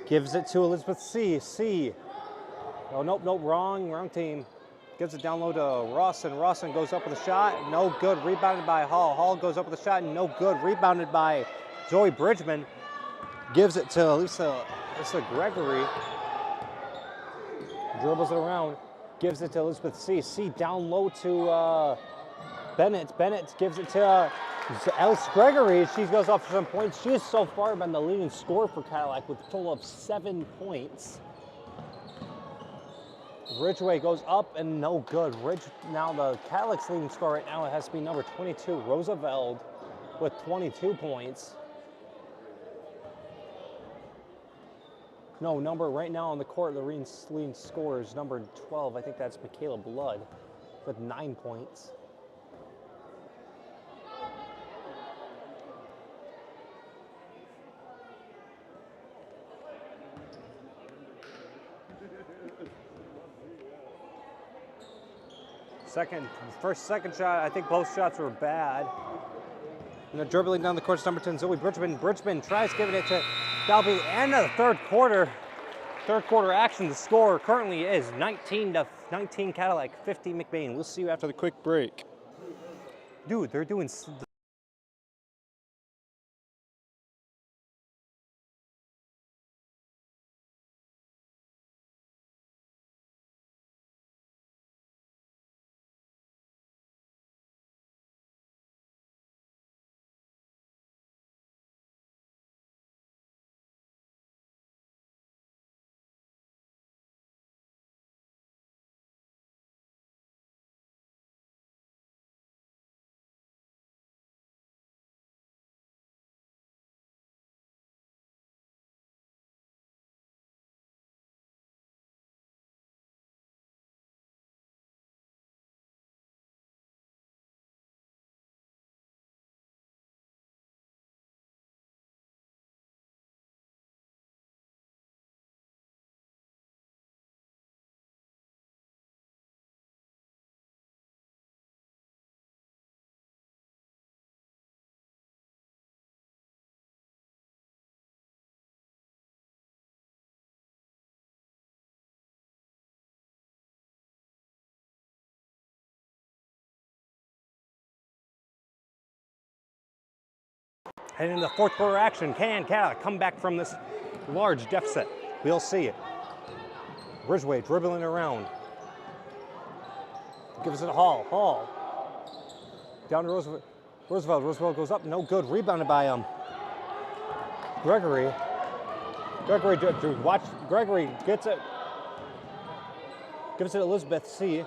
Gives it to Elizabeth C. C. Oh, nope, wrong team. Gives it down low to Rawson. Rawson goes up with a shot, no good, rebounded by Hall. Hall goes up with a shot, no good, rebounded by Zoe Bridgman. Gives it to Lisa Gregory. Dribbles it around, gives it to Elizabeth C. C down low to Bennett. Bennett gives it to Alice Gregory. She goes off for some points. She has so far been the leading scorer for Cadillac with a total of 7 points. Ridgway goes up and no good. Now the Cadillac's leading scorer right now has to be number 22, Roosevelt, with 22 points. No, number right now on the court, the leading scorer is number 12. I think that's Michaela Blood with 9 points. Second shot, I think both shots were bad. And they're dribbling down the court, number 10, Zoe Bridgman. Bridgman tries giving it to Dalby. End of the third quarter. Third quarter action. The score currently is 19-19 Cadillac, 50 McBain. We'll see you after the quick break. Dude, they're doing Heading into fourth quarter action. Can Cadillac come back from this large deficit? We'll see it. Ridgway dribbling around. Gives it to Hall. Hall. Down to Roosevelt. Roosevelt goes up. No good. Rebounded by Gregory. Watch. Gregory gets it. Gives it to Elizabeth C.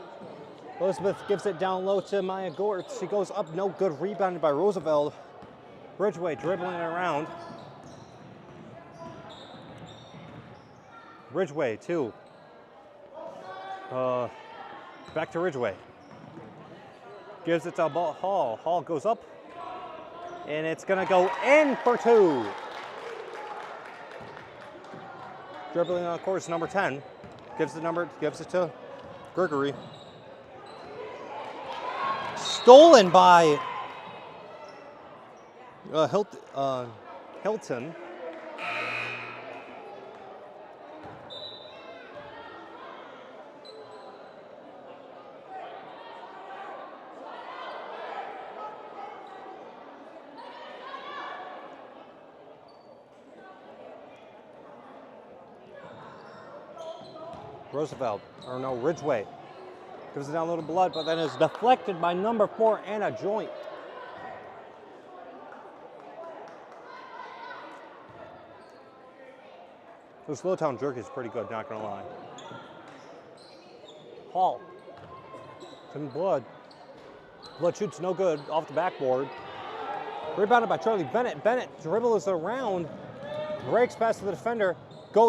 Elizabeth gives it down low to Maya Gort. She goes up. No good. Rebounded by Roosevelt. Ridgway dribbling it around. Ridgway, too. Back to Ridgway. Gives it to Hall. Hall goes up. And it's going to go in for two. Dribbling on course, number 10. Gives it to Gregory. Stolen by Hilton. Ridgway. Gives it down a little blood, but then is deflected by number 4, Anna Joint. This Lowtown jerky is pretty good, not gonna lie. Hall. Some blood. Blood shoots no good off the backboard. Rebounded by Charlie Bennett. Bennett dribbles around. Breaks past the defender.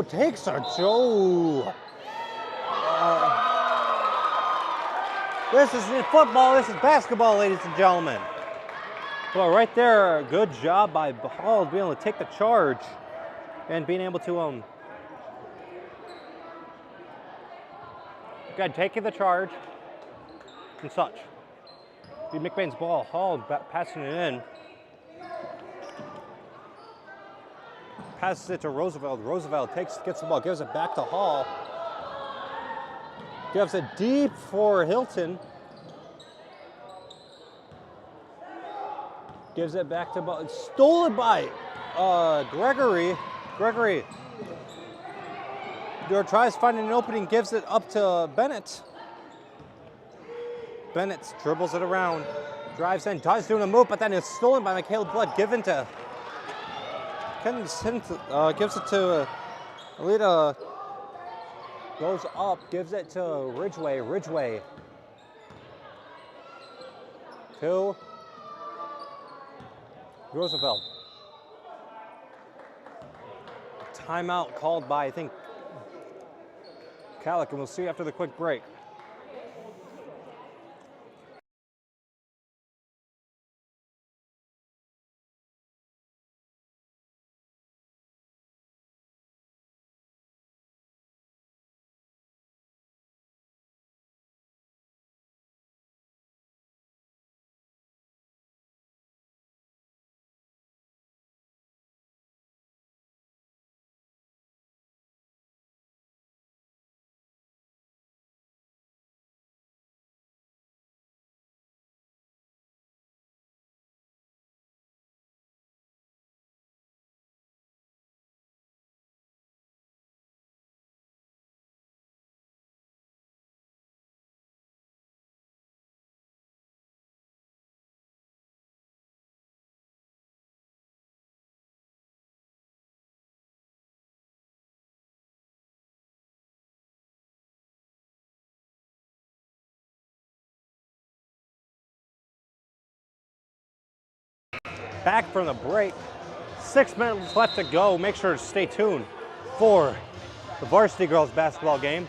Takes a Joe. This isn't football, this is basketball, ladies and gentlemen. Well, right there, good job by Hall being able to take the charge and being able to taking the charge and such. Be McBain's ball. Hall passing it in. Passes it to Roosevelt. Roosevelt gets the ball, gives it back to Hall. Gives it deep for Hilton. Gives it back to stolen by Gregory. Gregory tries finding an opening, gives it up to Bennett. Bennett dribbles it around, drives in, does doing a move, but then it's stolen by Michaela Blood, given to gives it to Alita. Goes up, gives it to Ridgway. Ridgway to Roosevelt. Timeout called by, I think, Cadillac, and we'll see after the quick break. Back from the break. 6 minutes left to go. Make sure to stay tuned for the varsity girls basketball game.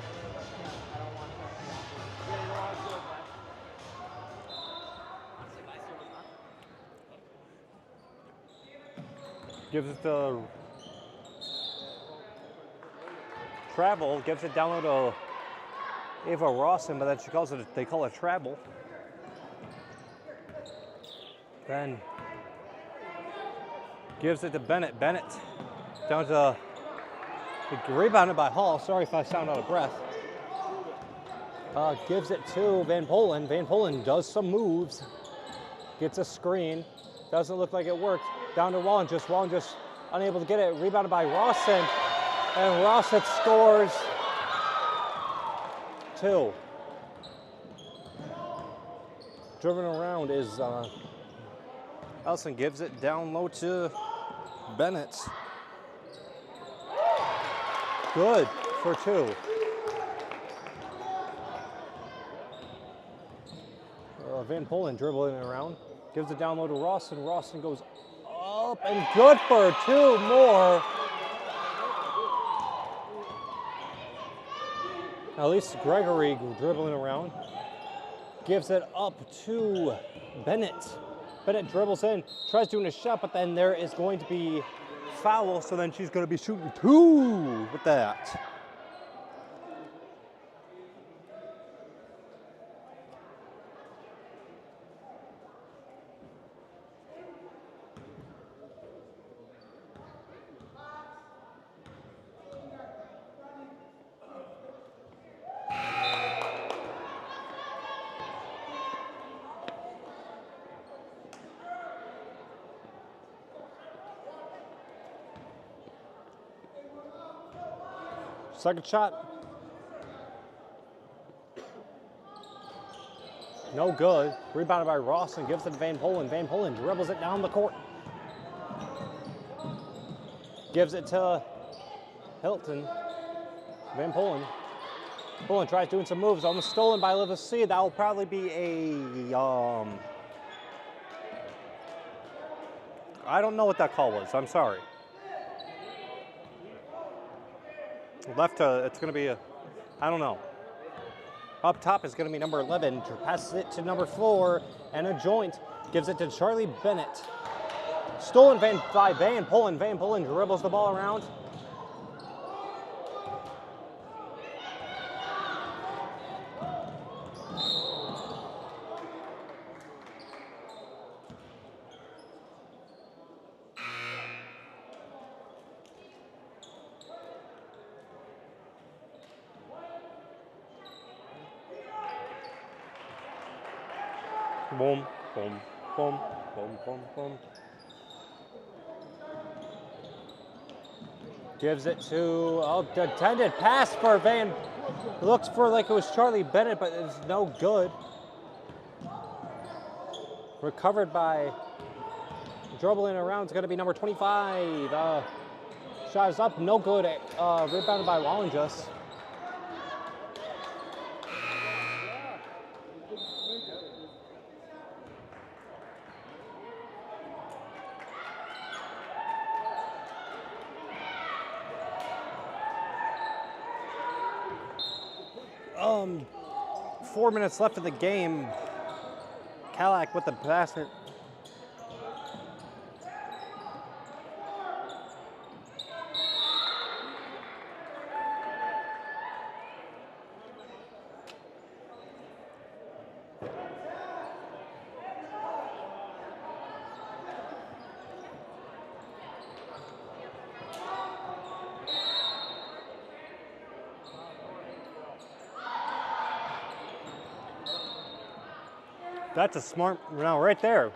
Gives it to Travel. Gives it down to Ava Rawson, but then she calls it. They call it Travel. Then gives it to Bennett. Bennett down to rebounded by Hall. Sorry if I sound out of breath. Gives it to Van Polen. Van Polen does some moves. Gets a screen. Doesn't look like it worked. Down to Wallen just unable to get it. Rebounded by Rawson. And Rawson scores 2. Driven around is Ellison gives it down low to Bennett. Good for 2. Van Polen dribbling it around. Gives it down low to Rawson. Rawson goes up and good for 2 more. At least Gregory dribbling around. Gives it up to Bennett. Bennett dribbles in, tries doing a shot, but then there is going to be foul, so then she's going to be shooting 2 with that. Second shot. No good. Rebounded by Rawson, gives it to Van Polen. Van Polen dribbles it down the court. Gives it to Hilton. Van Polen. Polen tries doing some moves, almost stolen by Livia C. That will probably be a, I don't know what that call was, I'm sorry. Left, it's going to be I don't know. Up top is going to be number 11. Passes it to number 4, and a joint. Gives it to Charlie Bennett. Stolen by Van Polen. Van Polen dribbles the ball around. Boom, boom, boom, boom, boom, boom. Gives it to, the intended pass for Van. Looks for like it was Charlie Bennett, but it's no good. Recovered by, dribbling around, it's going to be number 25. Shot is up, no good. Rebounded by Wallenjus. Um, 4 minutes left of the game. Cadillac with the basket. That's a smart, right there.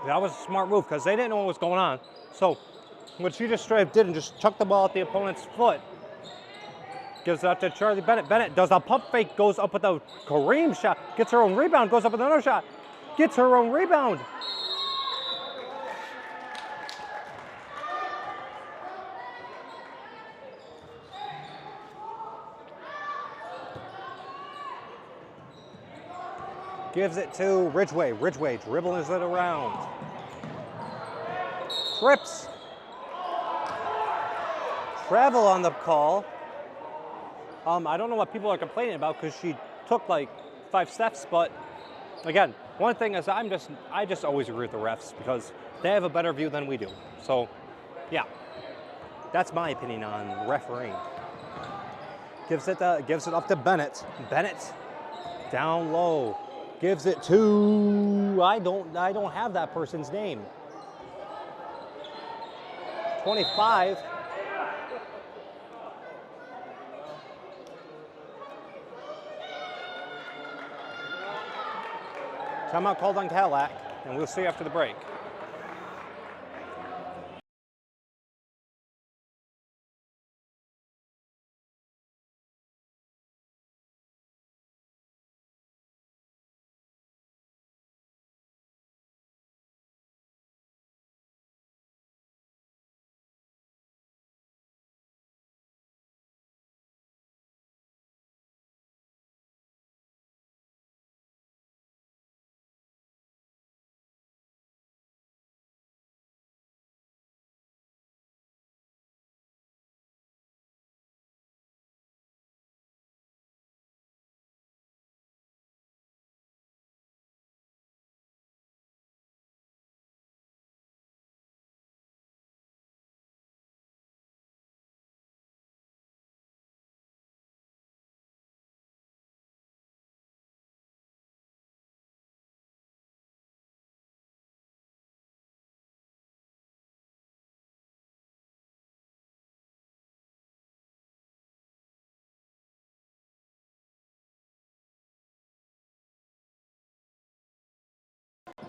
That was a smart move because they didn't know what was going on. So what she just straight did and just chucked the ball at the opponent's foot. Gives it out to Charlie Bennett. Bennett does a pump fake, goes up with a Kareem shot, gets her own rebound, goes up with another shot, gets her own rebound. Gives it to Ridgway. Ridgway dribbles it around. Trips. Travel on the call. I don't know what people are complaining about because she took like 5 steps, but again, one thing is I just always agree with the refs because they have a better view than we do. So, yeah, that's my opinion on refereeing. Gives it up to Bennett. Bennett down low. Gives it to, I don't have that person's name. 25. Timeout called on Cadillac, and we'll see after the break.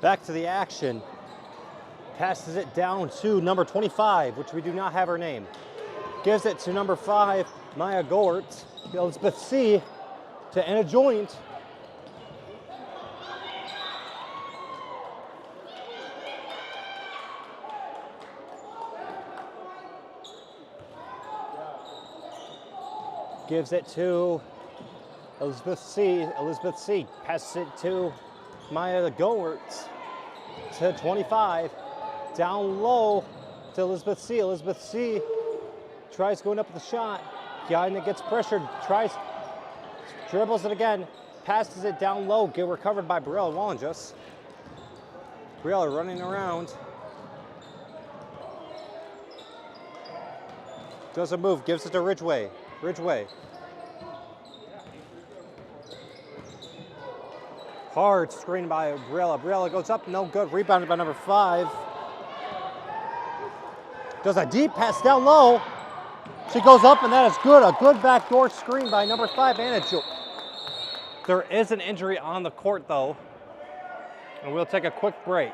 Back to the action. Passes it down to number 25, which we do not have her name. Gives it to number 5, Maya Gort. Elizabeth C. to Anna Joint. Gives it to Elizabeth C. Elizabeth C. passes it to Maya Gort to 25. Down low to Elizabeth C. Elizabeth C. tries going up with the shot. Guyana gets pressured, tries, dribbles it again, passes it down low, get recovered by Briella Wallenjus. Briella running around. Doesn't move, gives it to Ridgway. Ridgway. Hard screen by Briella. Briella goes up, no good. Rebounded by number 5. Does a deep pass down low. She goes up, and that is good. A good backdoor screen by number 5, Anna Joint. There is an injury on the court, though, and we'll take a quick break.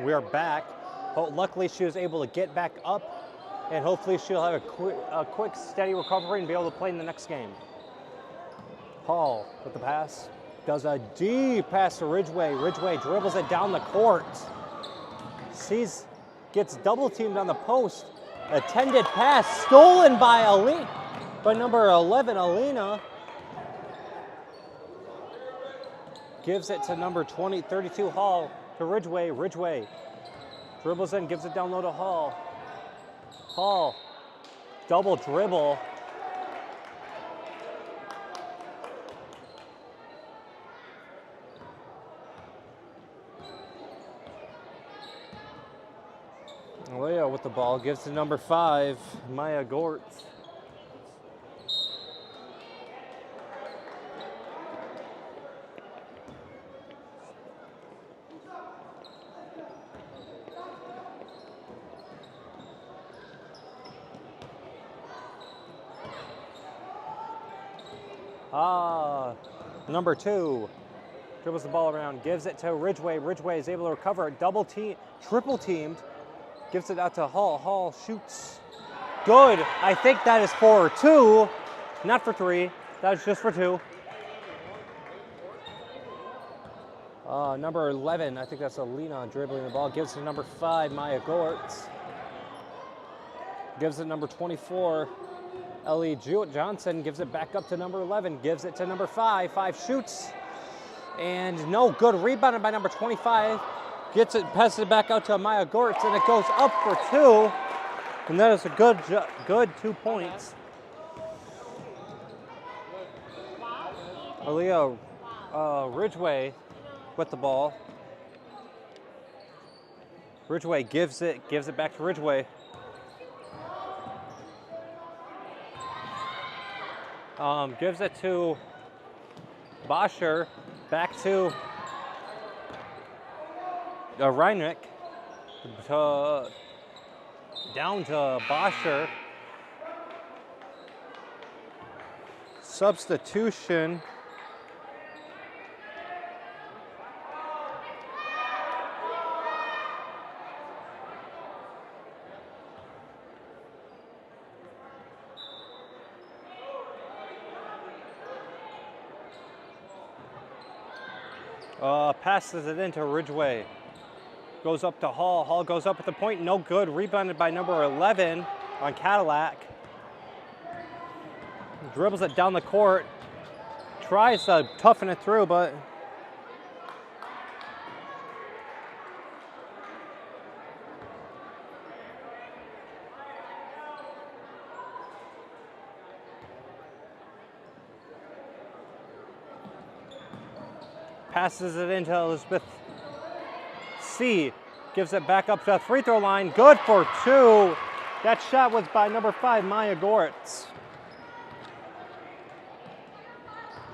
We are back. Luckily, she was able to get back up, and hopefully she'll have a quick, steady recovery and be able to play in the next game. Hall with the pass. Does a deep pass to Ridgway. Ridgway dribbles it down the court. Gets double teamed on the post. Attended pass stolen by number 11, Alina. Gives it to number 32, Hall. To Ridgway. Ridgway dribbles in, gives it down low to Hall. Hall, double dribble. Leo with the ball, gives to number 5, Maya Gort. Number 2 dribbles the ball around, gives it to Ridgway. Ridgway is able to recover it, triple teamed, gives it out to Hall. Hall shoots. Good. I think that is for 2, not for 3. That is just for 2. Number 11, I think that's Alina dribbling the ball, gives it to number 5, Maya Gort. Gives it number 24, Ellie Johnson, gives it back up to number 11, gives it to number 5. 5 shoots, and no good. Rebounded by number 25. Gets it, passes it back out to Maya Gort, and it goes up for 2. And that is a good 2 points. Aaliyah Ridgway with the ball. Ridgway gives it back to Ridgway. Gives it to Boscher, back to Reinrich, down to Boscher. Substitution. Passes it into Ridgeway. Goes up to Hall. Hall goes up with the point. No good. Rebounded by number 11 on Cadillac. Dribbles it down the court. Tries to toughen it through, but passes it into Elizabeth C. Gives it back up to the free throw line. Good for 2. That shot was by number 5, Maya Goretz.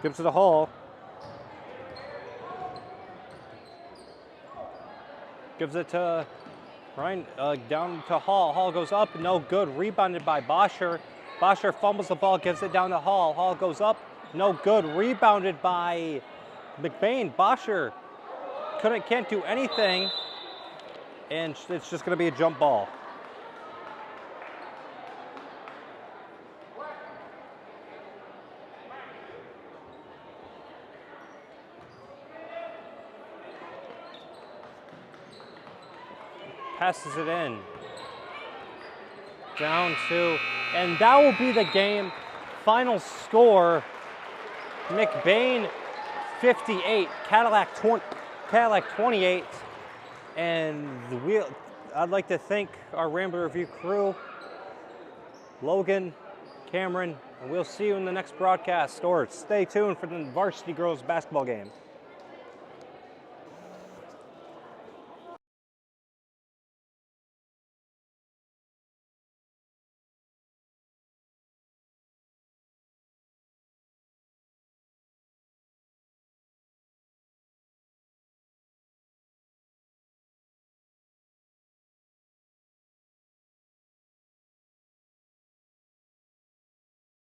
Gives it to Hall. Gives it to Ryan, down to Hall. Hall goes up, no good. Rebounded by Bosher. Bosher fumbles the ball, gives it down to Hall. Hall goes up, no good. Rebounded by McBain. Bosher can't do anything, and it's just going to be a jump ball. Passes it in. Down 2, and that will be the game. Final score, McBain 58, Cadillac 28, and I'd like to thank our Rambler Review crew, Logan, Cameron, and we'll see you in the next broadcast, or stay tuned for the varsity girls basketball game.